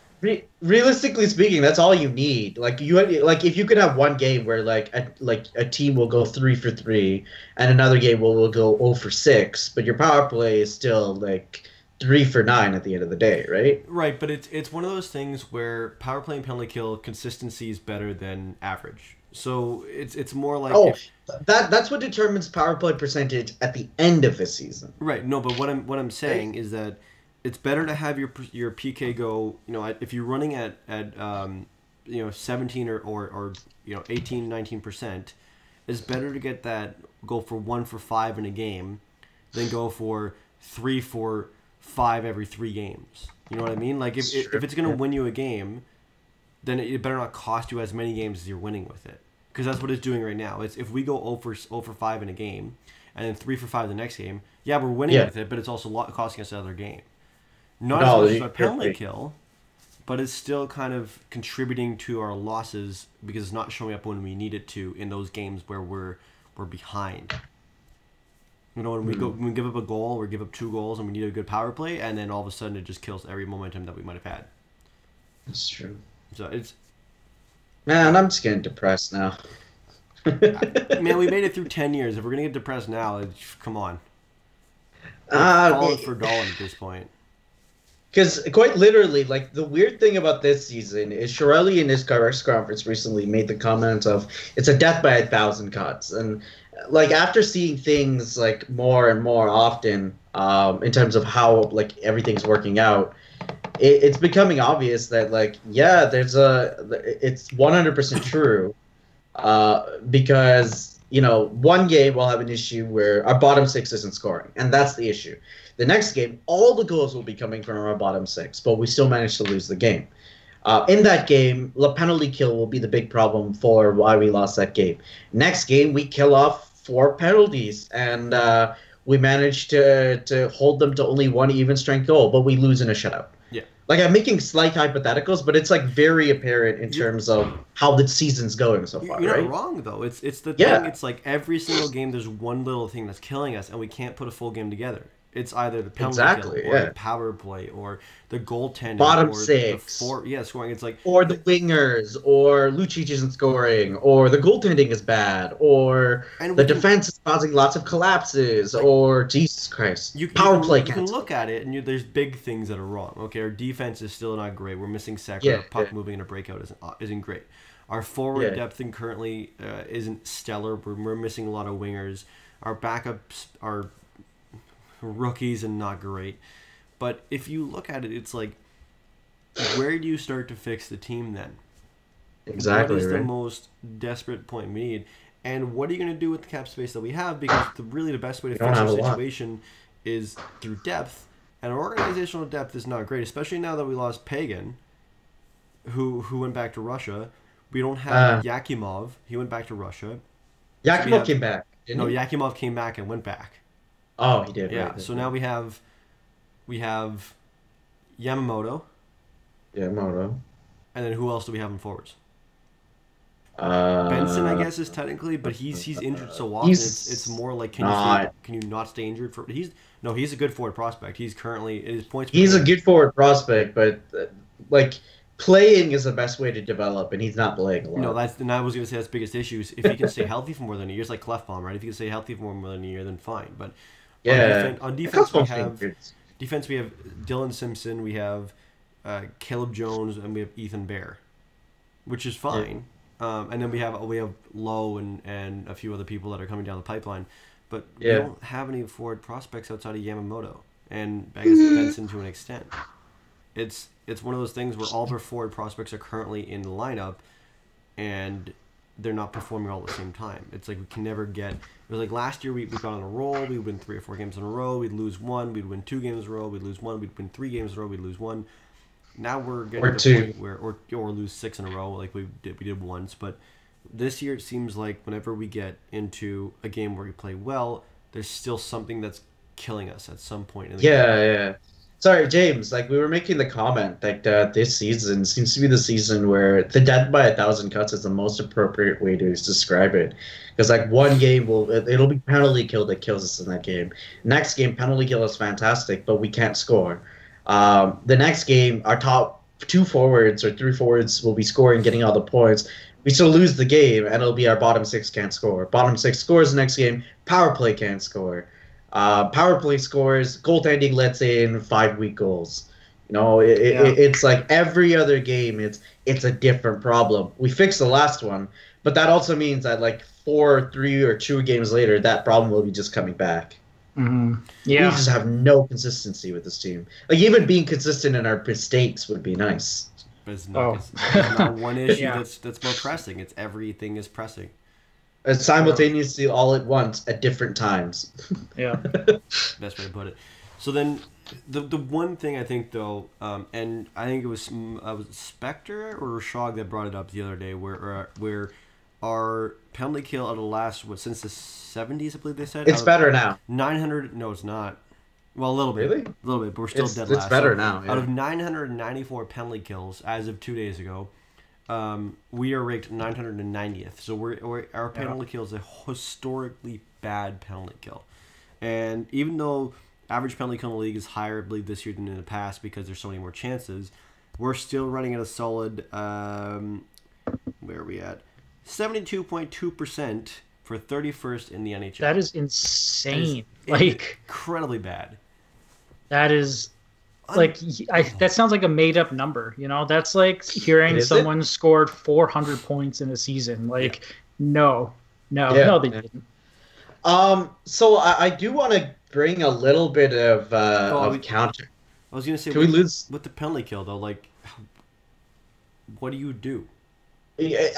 Speaker 4: realistically speaking, that's all you need. Like if you could have one game where a team will go 3 for 3, and another game will go 0 for 6, but your power play is still like 3 for 9 at the end of the day, right?
Speaker 1: Right, but it's one of those things where power play and penalty kill consistency is better than average. So it's more like
Speaker 4: that's what determines power play percentage at the end of the season.
Speaker 1: Right. No, but what I'm saying is that it's better to have your PK go. If you're running at 17 or 18, 19%, it's better to get that go for 1 for 5 in a game than go for 3 for 5 every 3 games. You know what I mean? Like if it's gonna win you a game, then it better not cost you as many games as you're winning with it. Because that's what it's doing right now. It's if we go 0 for 5 in a game, and then 3 for 5 the next game, we're winning with it, but it's also costing us another game. Not as much as a penalty kill, but it's still kind of contributing to our losses because it's not showing up when we need it to in those games where we're behind. When we give up a goal or give up 2 goals and we need a good power play, and then all of a sudden it just kills every momentum that we might have had.
Speaker 4: That's true.
Speaker 1: So it's...
Speaker 4: Man, I'm just getting depressed now.
Speaker 1: Man, we made it through 10 years. If we're going to get depressed now, come on. Falling for Gollum at this point.
Speaker 4: Because quite literally, like, the weird thing about this season is Chiarelli in his press conference recently made the comment of, it's a death by 1,000 cuts. And, like, after seeing things, like, more and more often in terms of how, like, everything's working out, it's becoming obvious that, like, yeah, it's 100% true. Because, one game we'll have an issue where our bottom 6 isn't scoring, and that's the issue. The next game, all the goals will be coming from our bottom 6, but we still managed to lose the game. In that game, the penalty kill will be the big problem for why we lost that game. Next game, we kill off 4 penalties, and we managed to hold them to only 1 even strength goal, but we lose in a shutout.
Speaker 1: Yeah.
Speaker 4: Like, I'm making slight hypotheticals, but it's, like, very apparent in terms of how the season's going so far,
Speaker 1: You're
Speaker 4: right?
Speaker 1: not wrong, though. It's the thing. It's like every single game there's one little thing that's killing us, and we can't put a full game together. It's either the penalty kill or the power play or the goaltending.
Speaker 4: Bottom
Speaker 1: or
Speaker 4: 6.
Speaker 1: Scoring. It's like...
Speaker 4: Or the wingers, or Lucic isn't scoring, or the goaltending is bad, or the defense is causing lots of collapses, or Jesus Christ, power play.
Speaker 1: You can look at it, and there's big things that are wrong. Okay, our defense is still not great. We're missing Sekera. Our puck moving in a breakout isn't great. Our forward depth currently isn't stellar. We're missing a lot of wingers. Our backups are rookies and not great. But if you look at it, it's like, where do you start to fix the team then?
Speaker 4: Exactly.
Speaker 1: What is the most desperate point we need? And what are you going to do with the cap space that we have? Because really the best way to fix our situation is through depth. And our organizational depth is not great, especially now that we lost Pagan, who went back to Russia. We don't have Yakimov. He went back to Russia.
Speaker 4: Yakimov came back,
Speaker 1: didn't he? Yakimov came back and went back.
Speaker 4: Oh, he did.
Speaker 1: Yeah.
Speaker 4: Right,
Speaker 1: So now we have Yamamoto.
Speaker 4: Yamamoto.
Speaker 1: And then who else do we have in forwards? Benson, I guess, is technically, but he's injured so often. It's more like can you not stay injured for? He's a good forward prospect. He's currently his points.
Speaker 4: He's a good forward prospect, but like playing is the best way to develop, and he's not playing a lot.
Speaker 1: No, I was going to say that's the biggest issue. Is if he can stay healthy for more than a year, it's like Clefbaum, right? If he can stay healthy for more than a year, then fine. But on defense we have Dylan Simpson, we have Caleb Jones, and we have Ethan Bear, which is fine. And then we have Lowe and a few other people that are coming down the pipeline, but we don't have any forward prospects outside of Yamamoto and I guess Benson to an extent. It's one of those things where all of our forward prospects are currently in the lineup, and they're not performing all at the same time. It's like we can never get. It was like last year we got on a roll. We'd win 3 or 4 games in a row. We'd lose 1. We'd win 2 games in a row. We'd lose 1. We'd win 3 games in a row. We'd lose 1. Now we're getting to the point where or lose 6 in a row like we did once. But this year it seems like whenever we get into a game where we play well, there's still something that's killing us at some point in the game.
Speaker 4: Yeah. Sorry, James. Like we were making the comment that this season seems to be the season where the death by 1,000 cuts is the most appropriate way to describe it. Because like one game it'll be penalty kill that kills us in that game. Next game penalty kill is fantastic, but we can't score. The next game our top 2 forwards or 3 forwards will be scoring, getting all the points. We still lose the game, and it'll be our bottom 6 can't score. Bottom 6 scores the next game. Power play can't score. Power play scores, goaltending lets in 5 weak goals. It's like every other game, it's a different problem. We fixed the last one, but that also means that like 4, 3, or 2 games later, that problem will be just coming back.
Speaker 2: Mm-hmm. Yeah.
Speaker 4: We just have no consistency with this team. Like, even being consistent in our mistakes would be nice.
Speaker 1: But it's not one issue that's more pressing. It's everything is pressing.
Speaker 4: And simultaneously, all at once, at different times.
Speaker 2: Yeah.
Speaker 1: Best way to put it. So then, the one thing I think, though, and I think it was Spectre or Rashog that brought it up the other day, where our penalty kill out of the last, since the 70s, I believe they said?
Speaker 4: It's better now.
Speaker 1: 900, no, it's not. Well, a little bit.
Speaker 4: Really?
Speaker 1: A little bit, but we're still dead last.
Speaker 4: It's better now. Yeah.
Speaker 1: Out of 994 penalty kills as of 2 days ago, we are ranked 990th. So our penalty kill is a historically bad penalty kill. And even though average penalty kill in the league is higher, I believe, this year than in the past because there's so many more chances, we're still running at a solid, where are we at? 72.2% for 31st in the NHL.
Speaker 2: That is insane.
Speaker 1: Incredibly bad.
Speaker 2: That is that sounds like a made up number. That's like hearing someone scored 400 points in a season. No, they didn't.
Speaker 4: So I do want to bring a little bit of counter.
Speaker 1: I was going to say,
Speaker 4: can we lose
Speaker 1: with the penalty kill though? What do you do?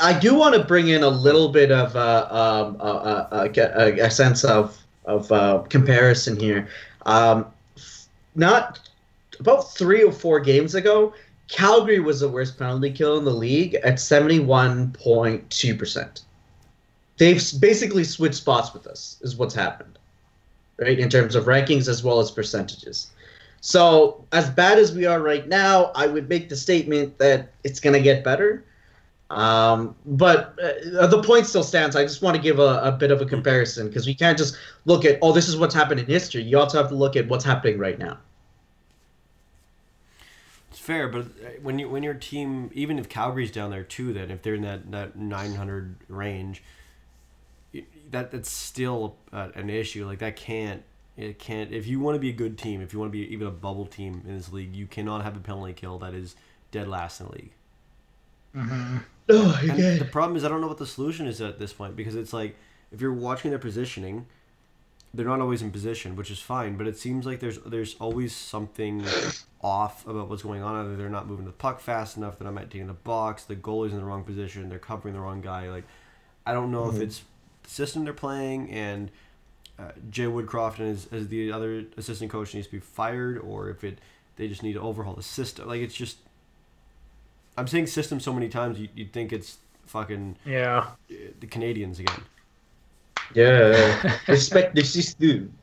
Speaker 4: I do want to bring in a little bit of a sense of comparison here. Not about 3 or 4 games ago, Calgary was the worst penalty kill in the league at 71.2%. They've basically switched spots with us, is what's happened, right? In terms of rankings as well as percentages. So as bad as we are right now, I would make the statement that it's going to get better. But the point still stands. I just want to give a bit of a comparison because we can't just look at, this is what's happened in history. You also have to look at what's happening right now.
Speaker 1: It's fair, but when your team, even if Calgary's down there too, then if they're in that 900 range, that's still an issue. It can't. If you want to be a good team, if you want to be even a bubble team in this league, you cannot have a penalty kill that is dead last in the league.
Speaker 2: Mm-hmm.
Speaker 1: And the problem is I don't know what the solution is at this point because it's like if you're watching their positioning, they're not always in position, which is fine. But it seems like there's always something off about what's going on. Either they're not moving the puck fast enough, they're not maintaining the box, the goalie's in the wrong position, they're covering the wrong guy. I don't know if it's the system they're playing and Jay Woodcroft and as the other assistant coach needs to be fired, or if they just need to overhaul the system. It's just. I'm saying system so many times you'd think it's fucking the Canadians again.
Speaker 4: Yeah, respect the system.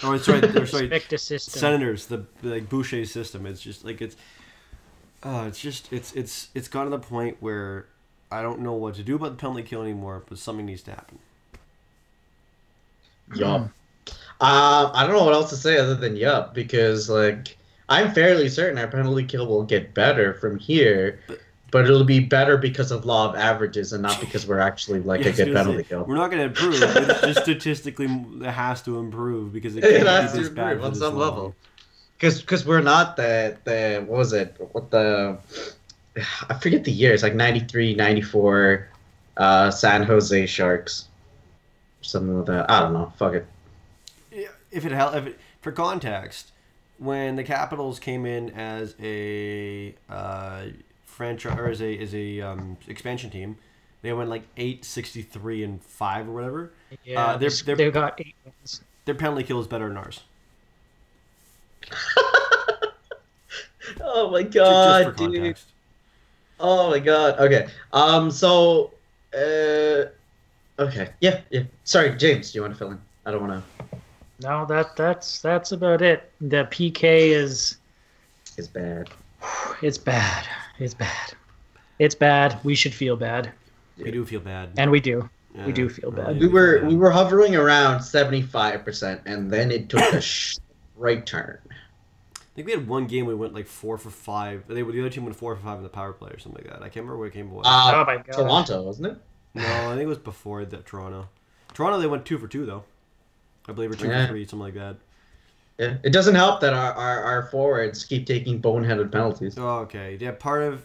Speaker 1: Oh, sorry,
Speaker 2: respect the system.
Speaker 1: Senators, the Boucher's system. It's just it's gotten to the point where I don't know what to do about the penalty kill anymore, but something needs to happen.
Speaker 4: Yup. I don't know what else to say other than yup, because I'm fairly certain our penalty kill will get better from here, but it'll be better because of law of averages and not because we're actually a good penalty kill.
Speaker 1: We're not going to improve. It's just statistically it has to improve because it
Speaker 4: has to improve on some level. Because we're not the what was it? I forget the year. It's 93, 94 San Jose Sharks. Something like that. I don't know. Fuck it.
Speaker 1: For context, when the Capitals came in as a franchise or as a expansion team, they went 8-63-5 or whatever.
Speaker 2: Yeah, they got 8 wins.
Speaker 1: Their penalty kill is better than ours.
Speaker 4: Oh my god,
Speaker 1: just for context.
Speaker 4: Dude. Oh my god. Okay. Okay. Yeah. Sorry, James. Do you want to fill in? I don't want to.
Speaker 2: No, that's about it. The PK is
Speaker 4: bad.
Speaker 2: It's bad. It's bad. It's bad. We should feel bad.
Speaker 1: We do feel bad.
Speaker 2: And we do. Yeah, we do feel bad.
Speaker 4: We were hovering around 75%, and then it took a right turn.
Speaker 1: I think we had one game we went 4 for 5. The other team went 4 for 5 in the power play or something like that. I can't remember what game it was.
Speaker 2: Oh my god.
Speaker 4: Toronto, wasn't it?
Speaker 1: No, I think it was before that Toronto. Toronto, they went 2 for 2 though. I believe, or 2 for 3, something like that.
Speaker 4: Yeah, it doesn't help that our forwards keep taking boneheaded penalties.
Speaker 1: Oh, okay. Yeah, part of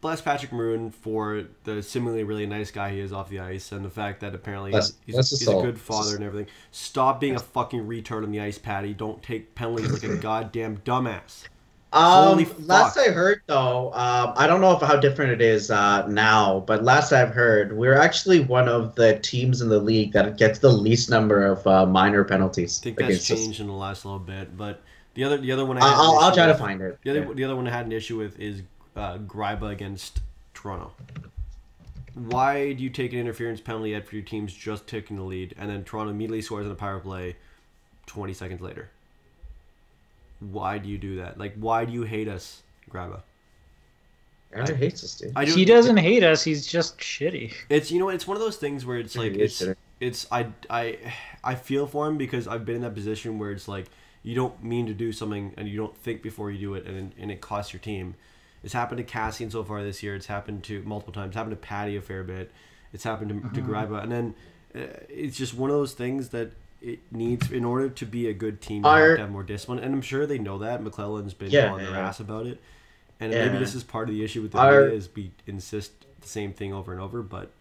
Speaker 1: bless Patrick Maroon for the seemingly really nice guy he is off the ice, and the fact that apparently he's a good father and everything. Stop being a fucking retard on the ice, Patty. Don't take penalties like a goddamn dumbass. Holy fuck.
Speaker 4: Last I heard, though, I don't know how different it is now, but last I've heard, we're actually one of the teams in the league that gets the least number of minor penalties.
Speaker 1: I think that's changed in the last little bit, but the other one
Speaker 4: I'll try to find it.
Speaker 1: The other one I had an issue with is Greiba against Toronto. Why do you take an interference penalty after your team's just taking the lead, and then Toronto immediately scores on a power play 20 seconds later? Why do you do that? Like, why do you hate us, Greiba?
Speaker 4: He hates us, dude.
Speaker 2: He doesn't hate us. He's just shitty.
Speaker 1: It's it's one of those things where it's like I feel for him because I've been in that position where it's like you don't mean to do something and you don't think before you do it, and it costs your team. It's happened to Cassian so far this year. It's happened to multiple times. It's happened to Patty a fair bit. It's happened to Greiba, and then it's just one of those things that it needs, in order to be a good team, you have to have more discipline. And I'm sure they know that. McClellan's been on their ass about it. And maybe this is part of the issue with the media is we insist the same thing over and over. But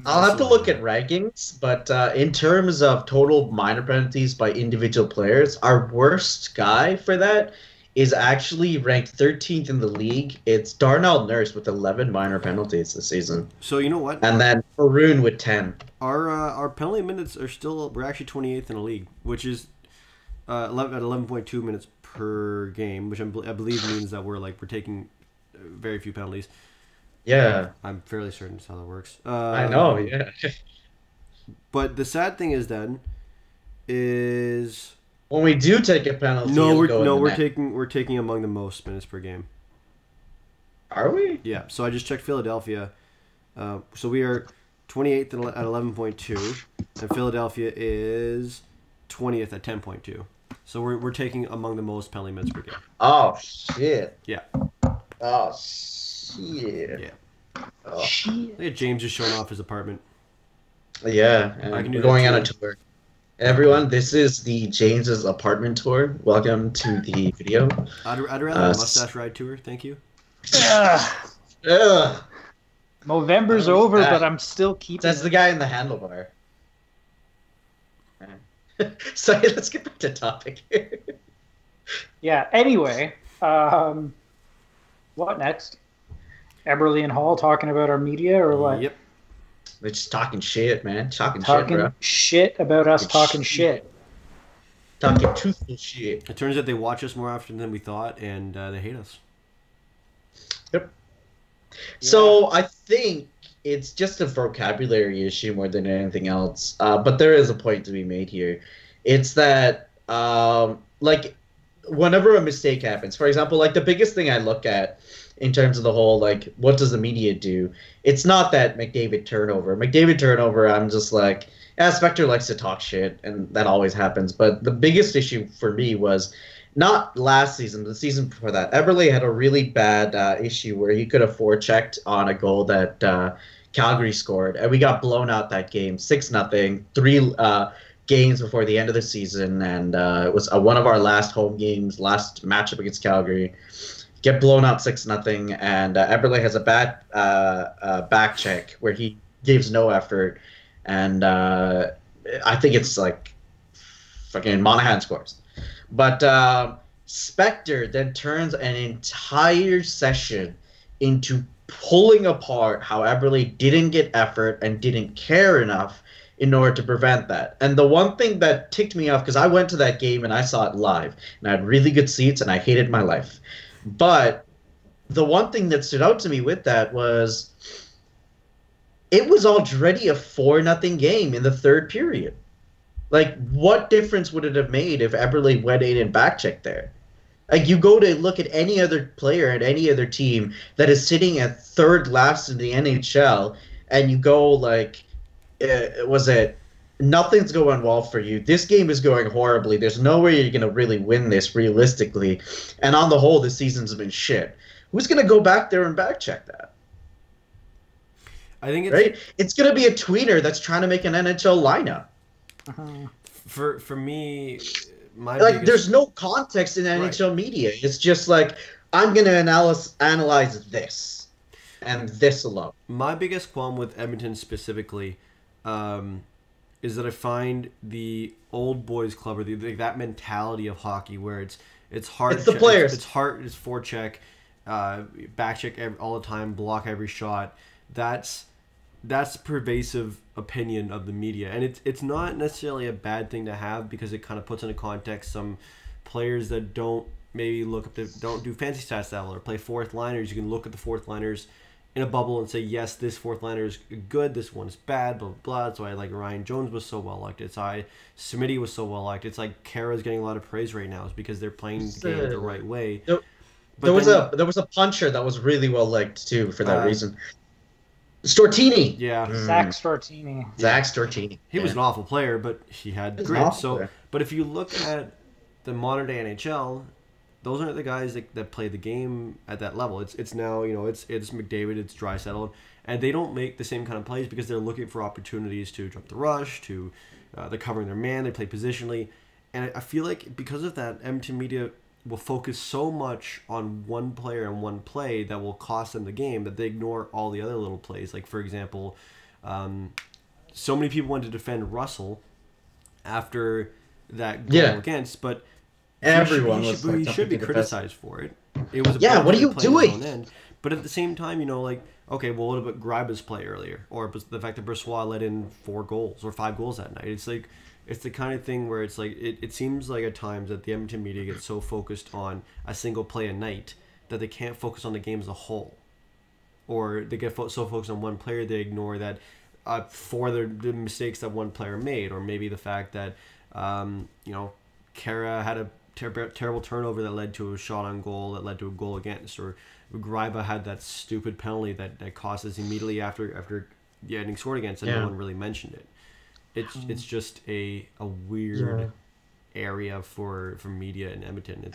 Speaker 4: I'll have to look at rankings. But in terms of total minor penalties by individual players, our worst guy for that is actually ranked 13th in the league. It's Darnell Nurse with 11 minor penalties this season.
Speaker 1: So you know what?
Speaker 4: And then Maroon with 10.
Speaker 1: Our penalty minutes are still, we're actually 28th in the league, which is at 11.2 minutes per game, which I believe means that we're taking very few penalties.
Speaker 4: Yeah.
Speaker 1: I'm fairly certain that's how that works.
Speaker 4: I know, yeah.
Speaker 1: But the sad thing is
Speaker 4: when we do take a penalty,
Speaker 1: we're taking among the most minutes per game.
Speaker 4: Are we?
Speaker 1: Yeah. So I just checked Philadelphia. So we are 28th at 11.2, and Philadelphia is 20th at 10.2. So we're taking among the most penalty minutes per game.
Speaker 4: Oh shit.
Speaker 1: Yeah.
Speaker 4: Oh shit.
Speaker 1: Yeah.
Speaker 4: Oh.
Speaker 1: Look at James just showing off his apartment.
Speaker 4: Yeah, and we're going on a tour. Everyone, this is the James's apartment tour. Welcome to the video.
Speaker 1: I'd rather a mustache ride tour. Thank you.
Speaker 2: November's over, but I'm still keeping.
Speaker 4: That's the guy in the handlebar. So let's get back to topic here.
Speaker 2: Yeah. Anyway, what next? Eberle and Hall talking about our media or what?
Speaker 1: Yep.
Speaker 4: They're just talking shit, man. Talking
Speaker 2: shit about us talking shit.
Speaker 4: Talking truthful shit.
Speaker 1: It turns out they watch us more often than we thought, and they hate us.
Speaker 4: Yep. Yeah. So I think it's just a vocabulary issue more than anything else. But there is a point to be made here. It's that, whenever a mistake happens, for example, the biggest thing I look at in terms of the whole, what does the media do? It's not that McDavid turnover, I'm just Spector likes to talk shit, and that always happens. But the biggest issue for me was not last season, the season before that. Eberle had a really bad issue where he could have forechecked on a goal that Calgary scored, and we got blown out that game, 6-0, 3 games before the end of the season, and it was one of our last home games, last matchup against Calgary. Get blown out 6-0, and Eberle has a bad back check where he gives no effort, and I think it's fucking Monahan scores. But Spector then turns an entire session into pulling apart how Eberle didn't get effort and didn't care enough in order to prevent that. And the one thing that ticked me off, because I went to that game and I saw it live, and I had really good seats, and I hated my life. But the one thing that stood out to me with that was it was already a 4-0 game in the third period. What difference would it have made if Eberle went in and backchecked there? You go to look at any other player at any other team that is sitting at third last in the NHL, and you go nothing's going well for you. This game is going horribly. There's no way you're going to really win this realistically. And on the whole, this season's been shit. Who's going to go back there and backcheck that?
Speaker 1: I think
Speaker 4: it's going to be a tweener that's trying to make an NHL lineup.
Speaker 1: For me,
Speaker 4: there's no context in NHL media. It's just I'm going to analyze this. and this alone.
Speaker 1: My biggest qualm with Edmonton specifically is that I find the old boys club, or that mentality of hockey where it's hard.
Speaker 4: It's the players.
Speaker 1: It's hard. It's forecheck, back check all the time, block every shot. That's pervasive opinion of the media, and it's not necessarily a bad thing to have, because it kind of puts into context some players that don't maybe don't do fancy stats that well or play fourth liners. You can look at the fourth liners in a bubble and say, yes, this fourth liner is good, this one's bad, blah, blah, blah. That's why like Ryan Jones was so well liked. It's why Smitty was so well liked. It's like Kara's getting a lot of praise right now. It's because they're playing the game the right way.
Speaker 4: There was a puncher that was really well liked too for that reason. Stortini.
Speaker 1: Yeah.
Speaker 2: Zach Stortini.
Speaker 4: Zach Stortini.
Speaker 1: He was an awful player, but he had grit. So, but if you look at the modern day NHL, those aren't the guys that play the game at that level. It's now, it's McDavid, it's Draisaitl, and they don't make the same kind of plays because they're looking for opportunities to jump the rush, they're covering their man, they play positionally. And I feel like because of that, Edmonton media will focus so much on one player and one play that will cost them the game that they ignore all the other little plays. Like, for example, so many people went to defend Russell after that goal against, but
Speaker 4: everyone
Speaker 1: he should be criticized for it. It was
Speaker 4: what are you doing?
Speaker 1: But at the same time, okay, well, what about Greiba's play earlier, or the fact that Brossoit let in 4 goals or 5 goals that night? It's like, it's the kind of thing where it's like it seems like at times that the Edmonton media gets so focused on a single play a night that they can't focus on the game as a whole, or they get so focused on one player they ignore that for the mistakes that one player made, or maybe the fact that Kara had a terrible turnover that led to a shot on goal that led to a goal against, or Greiba had that stupid penalty that cost us immediately after getting scored against, and no one really mentioned it. It's just a weird area for media in Edmonton.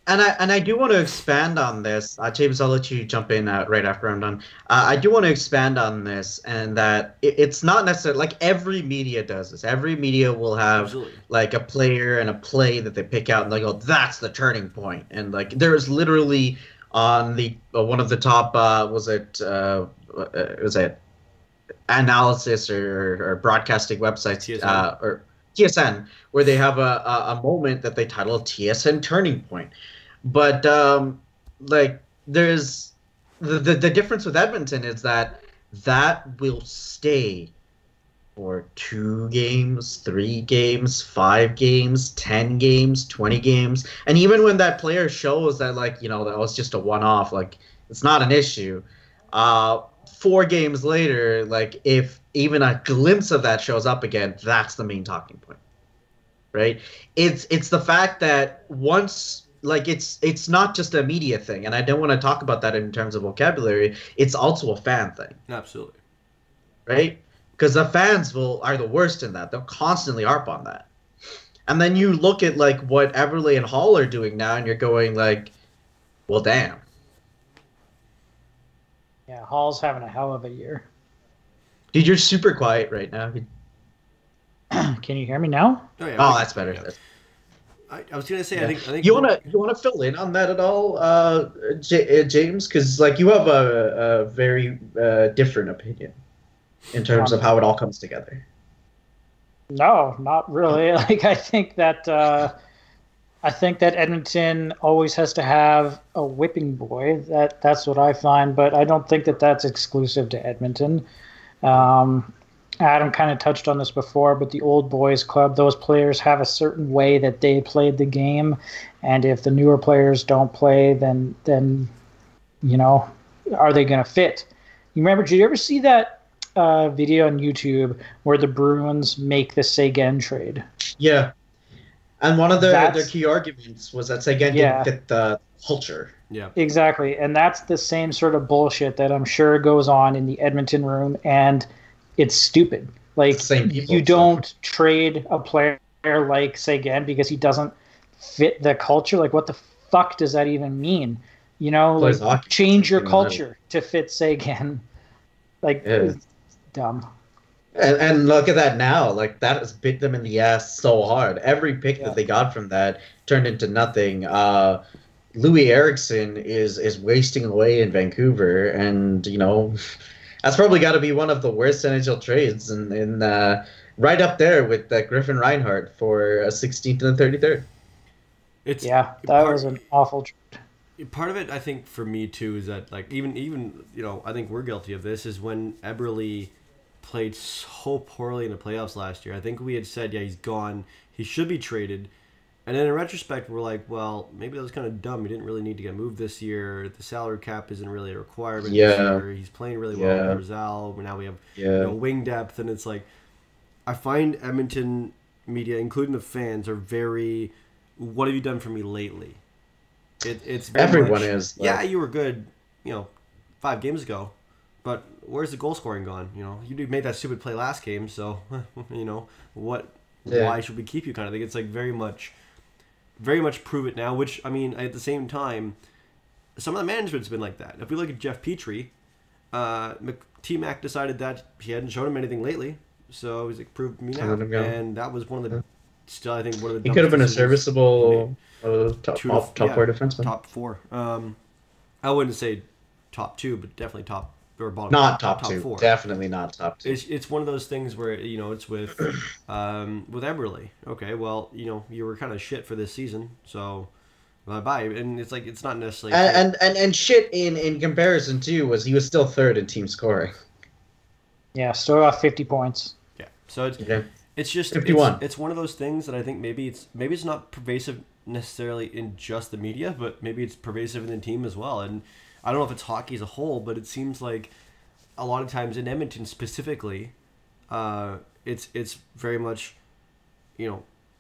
Speaker 4: And I do want to expand on this. James, I'll let you jump in right after I'm done. I do want to expand on this, and that it's not necessarily like every media does this. Every media will have like a player and a play that they pick out, and they go, "That's the turning point." And like there's literally on the one of the top was it analysis or broadcasting websites or TSN, where they have a moment that they title TSN Turning Point. But like there's the difference with Edmonton is that will stay for 2 games, 3 games, 5 games, 10 games, 20 games. And even when that player shows that, like, that was just a one-off, like, it's not an issue. 4 games later, like, if even a glimpse of that shows up again, that's the main talking point, right? It's the fact that once, like, it's not just a media thing, and I don't want to talk about that in terms of vocabulary. It's also a fan thing.
Speaker 1: Absolutely.
Speaker 4: Right? Because the fans are the worst in that. They'll constantly harp on that. And then you look at, like, what Eberle and Hall are doing now, and you're going, like, well, damn.
Speaker 2: Yeah, Hall's having a hell of a year.
Speaker 4: Dude, you're super quiet right now.
Speaker 2: Can you hear me now?
Speaker 4: Oh, that's better.
Speaker 1: Yeah. I was gonna say, I think
Speaker 4: you wanna fill in on that at all, James? Because like you have a very different opinion in terms of how it all comes together.
Speaker 2: No, not really. Like I think that Edmonton always has to have a whipping boy. That's what I find, but I don't think that that's exclusive to Edmonton. Adam kind of touched on this before, but the old boys club, those players have a certain way that they played the game, and if the newer players don't play, then are they going to fit? You remember? Did you ever see that video on YouTube where the Bruins make the Seguin trade?
Speaker 4: Yeah, and one of their key arguments was that Seguin didn't fit the culture.
Speaker 1: Yeah,
Speaker 2: exactly, and that's the same sort of bullshit that I'm sure goes on in the Edmonton room, and it's stupid. Like, you don't trade a player like Seguin because he doesn't fit the culture. Like, what the fuck does that even mean? Like, change your culture to fit Seguin. Like, it's dumb.
Speaker 4: And look at that now. Like, that has bit them in the ass so hard. Every pick that they got from that turned into nothing. Louis Eriksson is wasting away in Vancouver, and that's probably got to be one of the worst NHL trades, in right up there with Griffin Reinhart for a 16th and a 33rd.
Speaker 2: That was an awful trade.
Speaker 1: Part of it, I think, for me too, is that like even I think we're guilty of this, is when Eberle played so poorly in the playoffs last year. I think we had said, he's gone, he should be traded. And then in retrospect, we're like, well, maybe that was kind of dumb. He didn't really need to get moved this year. The salary cap isn't really a requirement this year. He's playing really well with Rizal. Now we have wing depth. And it's like, I find Edmonton media, including the fans, are very, what have you done for me lately? It's very
Speaker 4: everyone
Speaker 1: much,
Speaker 4: is.
Speaker 1: Yeah, you were good, 5 games ago. But where's the goal scoring gone? You made that stupid play last game. So, what? Yeah. Why should we keep you kind of thing? It's like very much prove it now, which, I mean, at the same time, some of the management's been like that. If we look at Jeff Petrie, T-Mac decided that he hadn't shown him anything lately, so he's like, prove me now. And that was one of the, still, I think, one of the...
Speaker 4: He could have been a serviceable top 4 defenseman.
Speaker 1: Top 4. I wouldn't say top 2, but definitely top... Or bottom,
Speaker 4: not top 2.
Speaker 1: 4.
Speaker 4: Definitely not top 2.
Speaker 1: It's one of those things where it's with Eberle. Okay, well you were kind of shit for this season, so bye. And it's like it's not necessarily
Speaker 4: and shit in comparison too was he was still 3rd in team scoring.
Speaker 2: Yeah, still got 50 points.
Speaker 1: Yeah, so it's just
Speaker 4: 51.
Speaker 1: It's one of those things that I think maybe it's not pervasive necessarily in just the media, but maybe it's pervasive in the team as well. And I don't know if it's hockey as a whole, but it seems like a lot of times in Edmonton specifically, it's very much,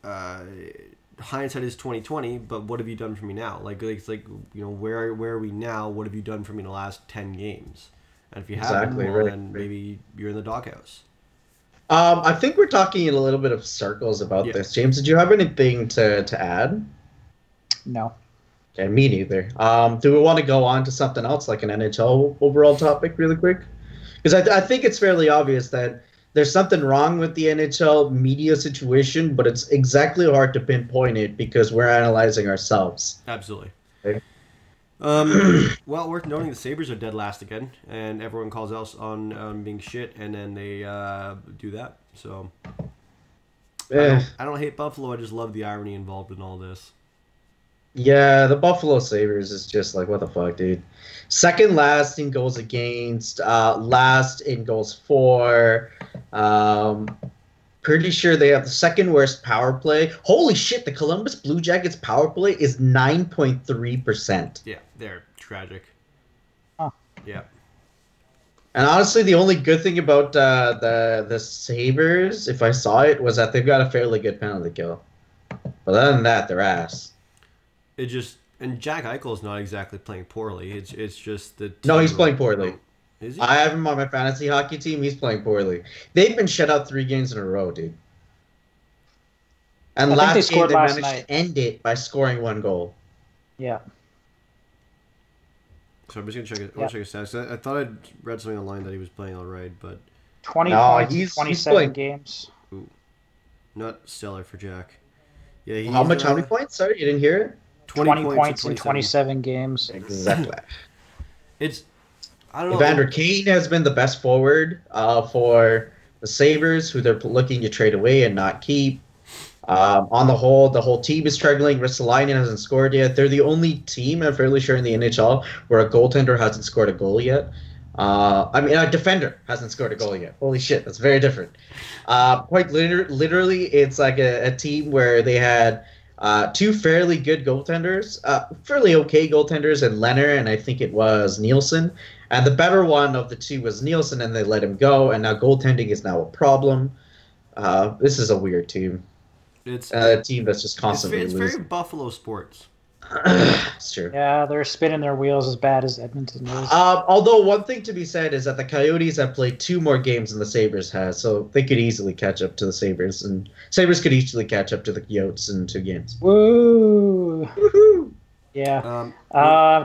Speaker 1: hindsight is 20/20. But what have you done for me now? Like it's like where are we now? What have you done for me in the last 10 games? And if you haven't, then maybe you're in the doghouse.
Speaker 4: I think we're talking in a little bit of circles about this. James, did you have anything to add?
Speaker 2: No.
Speaker 4: Okay, me neither. Do we want to go on to something else, like an NHL overall topic really quick? Because I think it's fairly obvious that there's something wrong with the NHL media situation, but it's exactly hard to pinpoint it because we're analyzing ourselves.
Speaker 1: Absolutely. Okay. Well, worth noting the Sabres are dead last again, and everyone calls us on being shit, and then they do that. So I don't hate Buffalo. I just love the irony involved in all this.
Speaker 4: Yeah, the Buffalo Sabres is just like, what the fuck, dude? Second last in goals against, last in goals for. Pretty sure they have the second worst power play. Holy shit, the Columbus Blue Jackets power play is 9.3%.
Speaker 1: Yeah, they're tragic.
Speaker 2: Oh.
Speaker 1: Yeah.
Speaker 4: And honestly, the only good thing about the Sabres, if I saw it, was that they've got a fairly good penalty kill. But other than that, they're ass.
Speaker 1: And Jack Eichel's not exactly playing poorly. It's just that.
Speaker 4: No, he's playing poorly.
Speaker 1: Is he?
Speaker 4: I have him on my fantasy hockey team. He's playing poorly. They've been shut out 3 games in a row, dude. And last game they managed to end it by scoring 1 goal.
Speaker 2: Yeah.
Speaker 1: So I'm just gonna check it. Check his stats. I thought I'd read something online that he was playing all right, but
Speaker 2: 20 points, he's 27 games.
Speaker 1: Ooh, not stellar for Jack. Yeah.
Speaker 4: How many points? Sorry, you didn't hear it.
Speaker 2: 20 points in 27 games.
Speaker 4: Exactly.
Speaker 1: I don't know.
Speaker 4: Evander Kane has been the best forward for the Sabres, who they're looking to trade away and not keep. On the whole team is struggling. Ristolainen hasn't scored yet. They're the only team, I'm fairly sure, in the NHL where a goaltender hasn't scored a goal yet. A defender hasn't scored a goal yet. Holy shit, that's very different. Quite literally, it's like a team where they had 2 fairly good goaltenders, fairly okay goaltenders, and Leonard, and I think it was Nielsen. And the better one of the 2 was Nielsen, and they let him go, and now goaltending is now a problem. This is a weird team. It's a team that's just constantly losing.
Speaker 1: It's very Buffalo sports.
Speaker 4: It's true.
Speaker 2: Yeah, they're spinning their wheels as bad as Edmonton is.
Speaker 4: Although one thing to be said is that the Coyotes have played 2 more games than the Sabres has, so they could easily catch up to the Sabres, and Sabres could easily catch up to the Coyotes in 2 games.
Speaker 2: Woo!
Speaker 4: Woohoo!
Speaker 2: Yeah.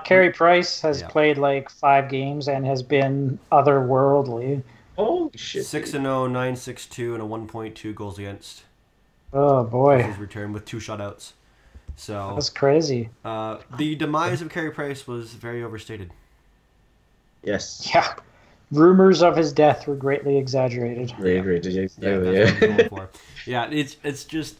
Speaker 2: Carey Price has played like 5 games and has been otherworldly.
Speaker 4: Holy shit.
Speaker 1: 6-0, 9-6-2, and a 1.2 goals against.
Speaker 2: Oh boy.
Speaker 1: His return with 2 shutouts. So
Speaker 2: that's crazy.
Speaker 1: The demise of Carey Price was very overstated.
Speaker 4: Yes.
Speaker 2: Yeah. Rumors of his death were greatly exaggerated.
Speaker 1: Yeah, it's just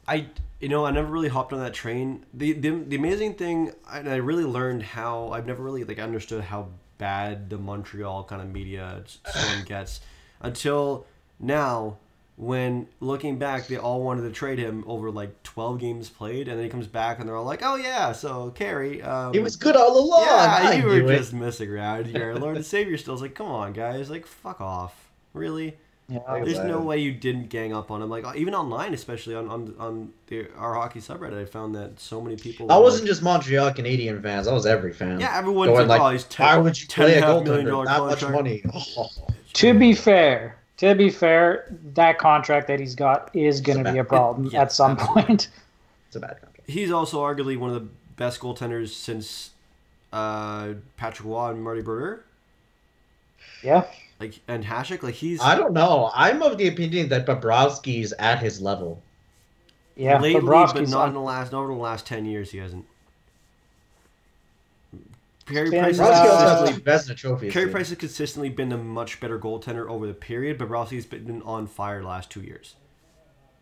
Speaker 1: I never really hopped on that train. The amazing thing, and I really learned how I've never really understood how bad the Montreal kind of media storm gets until now. When looking back, they all wanted to trade him over 12 games played, and then he comes back and they're all like, "Oh yeah, so Carey,
Speaker 4: he was good all along.
Speaker 1: Yeah, you were just messing around. You're Lord and Savior still." It's like, come on, guys, fuck off, really.
Speaker 2: Yeah,
Speaker 1: there's no way you didn't gang up on him. Even online, especially on our hockey subreddit, I found that so many people.
Speaker 4: I wasn't just Montreal Canadian fans. I was every fan.
Speaker 1: Yeah, everyone's like, "Oh, he's
Speaker 4: why would you play a
Speaker 1: $10.5 million
Speaker 4: that
Speaker 1: contract?"
Speaker 4: much money?
Speaker 2: To be fair, that contract that he's got is going to be a problem at some point.
Speaker 4: It's a bad contract.
Speaker 1: He's also arguably one of the best goaltenders since Patrick Waugh and Marty Brodeur.
Speaker 2: Yeah.
Speaker 1: And Hasek, he's...
Speaker 4: I don't know. I'm of the opinion that Bobrovsky's at his level.
Speaker 2: Yeah,
Speaker 1: lately, but not over the last 10 years, he hasn't. Carey Price has consistently been a much better goaltender over the period, but Bobrovsky's been on fire the last 2 years.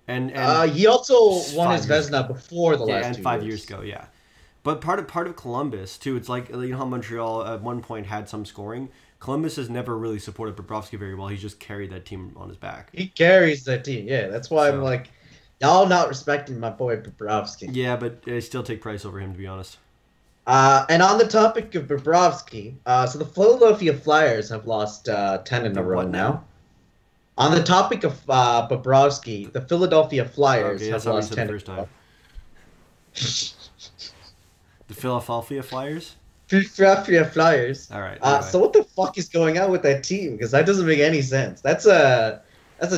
Speaker 1: And
Speaker 4: he also won his Vezina before the last 2 years.
Speaker 1: And 5 years ago, yeah. But part of Columbus too. It's how Montreal at one point had some scoring. Columbus has never really supported Bobrovsky very well. He's just carried that team on his back.
Speaker 4: He carries that team, yeah. That's why I'm like, y'all not respecting my boy Bobrovsky.
Speaker 1: Yeah, but I still take Price over him, to be honest.
Speaker 4: And on the topic of Bobrovsky, so the Philadelphia Flyers have lost 10 in a row now. On the topic of Bobrovsky, the Philadelphia Flyers have lost 10 in a row.
Speaker 1: The Philadelphia Flyers?
Speaker 4: Philadelphia Flyers.
Speaker 1: All right. Anyway.
Speaker 4: So what the fuck is going on with that team? Because that doesn't make any sense. That's a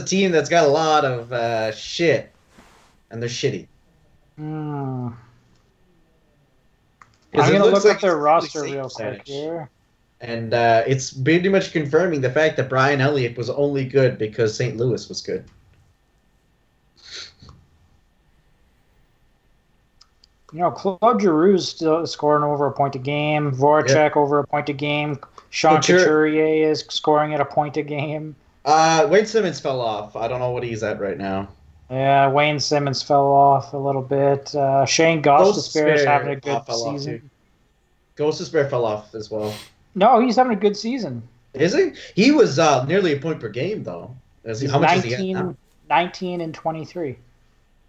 Speaker 4: team that's got a lot of shit, and they're shitty.
Speaker 2: I'm gonna look at their roster real quick here.
Speaker 4: And it's pretty much confirming the fact that Brian Elliott was only good because St. Louis was good.
Speaker 2: Claude Giroux's still scoring over a point a game. Voracek over a point a game. Sean Couturier is scoring at a point a game.
Speaker 4: Wayne Simmons fell off. I don't know what he's at right now.
Speaker 2: Yeah, Wayne Simmons fell off a little bit. Shane Gostisbehere is having a good season.
Speaker 4: Gostisbehere fell off as well.
Speaker 2: No, he's having a good season.
Speaker 4: Is he? He was nearly a point per game, though. How much is he at now?
Speaker 2: 19 and 23.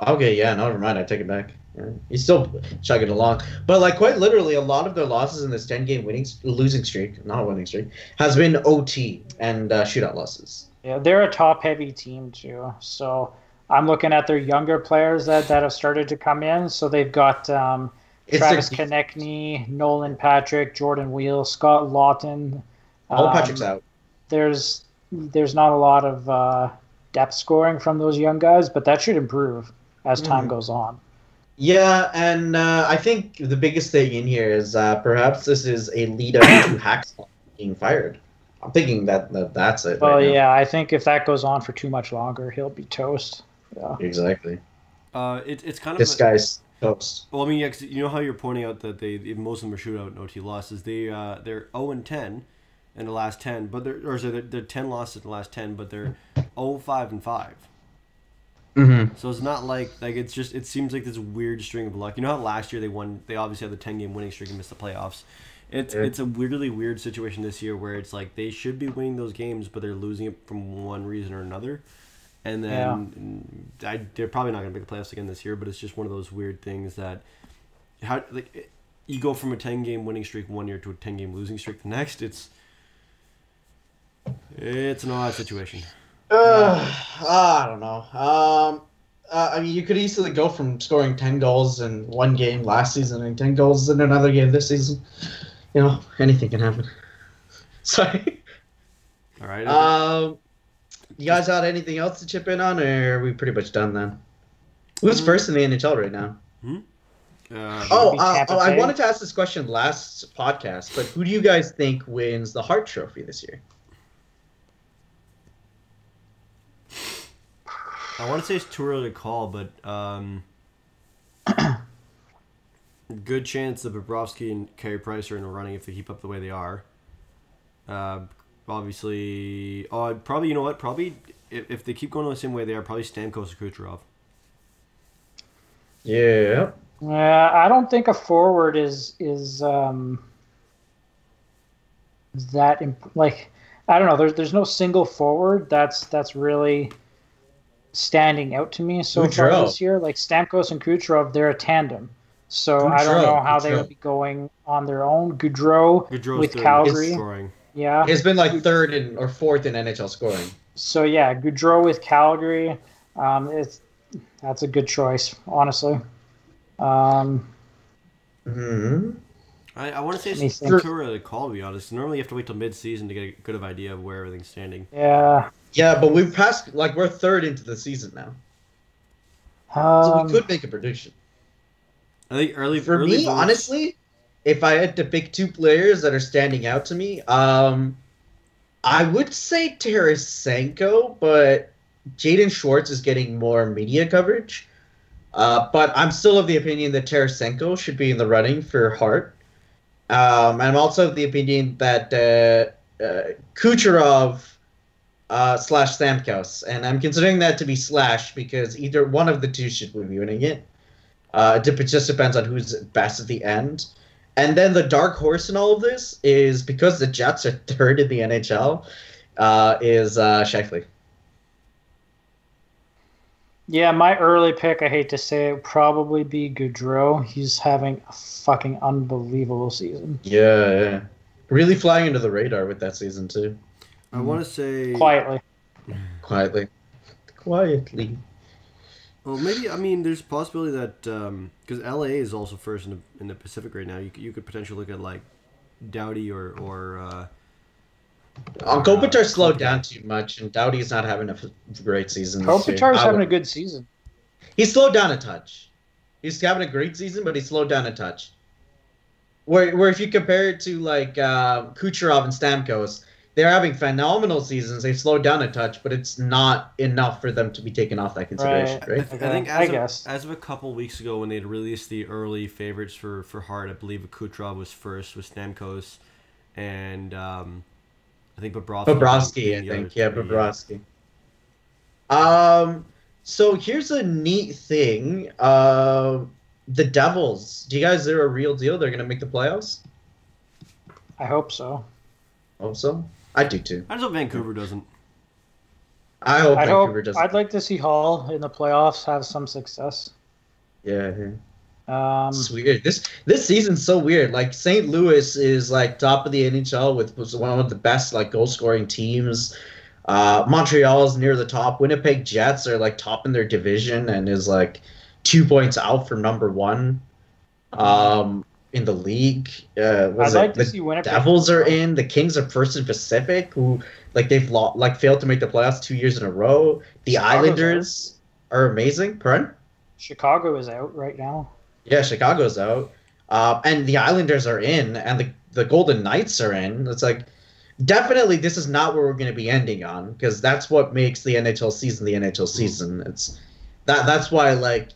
Speaker 4: Okay, yeah, never mind. I take it back. Yeah. He's still chugging along. But, quite literally, a lot of their losses in this 10-game losing streak, not a winning streak, has been OT and shootout losses.
Speaker 2: Yeah, they're a top-heavy team, too. So I'm looking at their younger players that have started to come in. So they've got Travis Konechny, Nolan Patrick, Jordan Wheel, Scott Lawton.
Speaker 4: Patrick's out.
Speaker 2: There's not a lot of depth scoring from those young guys, but that should improve as time goes on.
Speaker 4: Yeah, and I think the biggest thing in here is perhaps this is a lead up to Hacksaw being fired. I'm thinking that's it.
Speaker 2: Well, yeah, I think if that goes on for too much longer, he'll be toast. Yeah.
Speaker 4: Exactly.
Speaker 1: It's kind of
Speaker 4: this guy's toast.
Speaker 1: Well, I mean, you know how you're pointing out that most of them are shootout and OT losses. They're 0-10 in the last 10, but they're 10 losses in the last 10, but they're 0-5-5.
Speaker 4: Mm-hmm.
Speaker 1: So it's not like it seems like this weird string of luck. You know how last year they obviously had the 10-game winning streak and missed the playoffs. It's a really weird situation this year where it's like they should be winning those games, but they're losing it from one reason or another. And then they're probably not going to make the playoffs again this year, but it's just one of those weird things that you go from a 10-game winning streak one year to a 10-game losing streak the next. It's an odd situation.
Speaker 4: I don't know. I mean, you could easily go from scoring 10 goals in one game last season and 10 goals in another game this season. Anything can happen. Sorry.
Speaker 1: All right.
Speaker 4: You guys got anything else to chip in on, or are we pretty much done then? Who's first in the NHL right now? I wanted to ask this question last podcast, but who do you guys think wins the Hart Trophy this year?
Speaker 1: I want to say it's too early to call, but Good chance that Bobrovsky and Carey Price are in the running if they keep up the way they are. Obviously, probably, you know what? Probably, if they keep going the same way they are, probably Stamkos or Kucherov.
Speaker 4: Yeah.
Speaker 2: I don't think a forward is that like, I don't know. There's no single forward that's really standing out to me so far this year. Like Stamkos and Kucherov, they're a tandem. So I don't know how they would be going on their own. Gaudreau with Calgary. Yeah.
Speaker 4: It's been like third or fourth in NHL scoring.
Speaker 2: So yeah, Gaudreau with Calgary. That's a good choice, honestly.
Speaker 1: I want to say it's too early to call, to be honest. Normally you have to wait till mid-season to get a good idea of where everything's standing.
Speaker 2: Yeah.
Speaker 4: Yeah, but we've passed, like, we're third into the season now. So we could make a prediction.
Speaker 1: I think early
Speaker 4: votes, honestly, if I had to pick two players that are standing out to me, I would say Tarasenko, but Jaden Schwartz is getting more media coverage. But I'm still of the opinion that Tarasenko should be in the running for Hart. I'm also of the opinion that Kucherov / Stamkos, and I'm considering that to be slash because either one of the two should be winning it. It just depends on who's best at the end. And then the dark horse in all of this is because the Jets are third in the NHL, is Scheifele.
Speaker 2: Yeah, my early pick, I hate to say it, would probably be Gaudreau. He's having a fucking unbelievable season.
Speaker 4: Yeah. Really flying under the radar with that season, too.
Speaker 1: I want to say...
Speaker 4: Quietly.
Speaker 1: Well, maybe, I mean, there's a possibility that... Because LA is also first in the Pacific right now. You could potentially look at, like, Doughty or
Speaker 4: Kopitar slowed down too much, and Doughty's not having a great season.
Speaker 2: Kopitar's having a good season.
Speaker 4: He slowed down a touch. He's having a great season, but he slowed down a touch. Where if you compare it to like Kucherov and Stamkos, they're having phenomenal seasons. They've slowed down a touch, but it's not enough for them to be taken off that consideration, right?
Speaker 1: I think as of a couple weeks ago when they'd released the early favorites for Hart, I believe Kucherov was first with Stamkos, and I think Bobrovsky.
Speaker 4: Bobrovsky. So here's a neat thing. The Devils. Do you guys they're a real deal? They're gonna make the playoffs?
Speaker 2: I hope so.
Speaker 4: Hope so? I do too.
Speaker 1: I just hope Vancouver doesn't.
Speaker 4: I hope Vancouver doesn't.
Speaker 2: I'd like to see Hall in the playoffs have some success.
Speaker 4: Yeah. It's weird. This season's so weird. Like St. Louis is like top of the NHL was one of the best like goal scoring teams. Montreal's near the top. Winnipeg Jets are like top in their division and is like 2 points out from number one in the league.
Speaker 2: I'd like to see Winnipeg.
Speaker 4: Devils are in. The Kings are first in Pacific, who like they've failed to make the playoffs 2 years in a row. The Islanders are amazing. Pardon?
Speaker 2: Chicago is out right now.
Speaker 4: Yeah, Chicago's out. And the Islanders are in, and the Golden Knights are in. It's like, definitely this is not where we're going to be ending on, because that's what makes the NHL season the NHL season. It's that's why like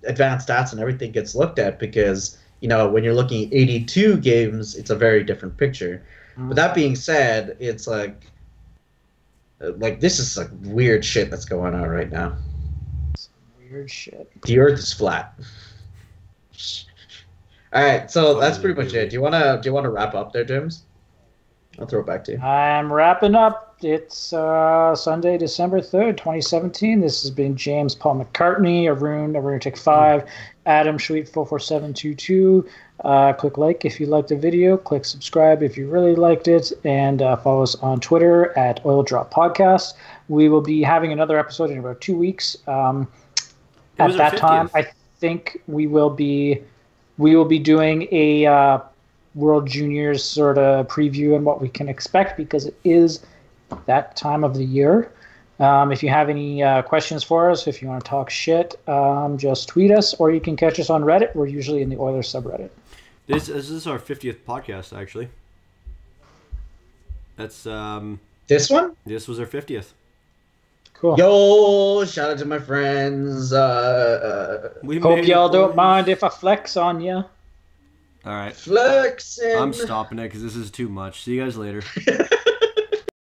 Speaker 4: advanced stats and everything gets looked at, because you know when you're looking at 82 games, it's a very different picture. But that being said, it's like this is like weird shit that's going on right now.
Speaker 2: Weird shit.
Speaker 4: The Earth is flat. All right, so that's pretty much it. Do you wanna wrap up there, James? I'll throw it back to you.
Speaker 2: I'm wrapping up. It's Sunday, December 3rd, 2017. This has been James Paul McCartney, Arun Tick 5, Adam Schweet 44722. Click like if you liked the video. Click subscribe if you really liked it, and follow us on Twitter at Oil Drop Podcast. We will be having another episode in about 2 weeks. At that time, I think we will be doing a World Juniors sort of preview and what we can expect, because it is that time of the year. If you have any questions for us, if you want to talk shit, just tweet us, or you can catch us on Reddit. We're usually in the Oilers subreddit.
Speaker 1: This is our 50th podcast, actually. That's
Speaker 4: this one.
Speaker 1: This was our 50th.
Speaker 2: Cool.
Speaker 4: Yo, shout out to my friends.
Speaker 2: Hope y'all don't mind if I flex on you.
Speaker 1: All right.
Speaker 4: Flexing.
Speaker 1: I'm stopping it because this is too much. See you guys later.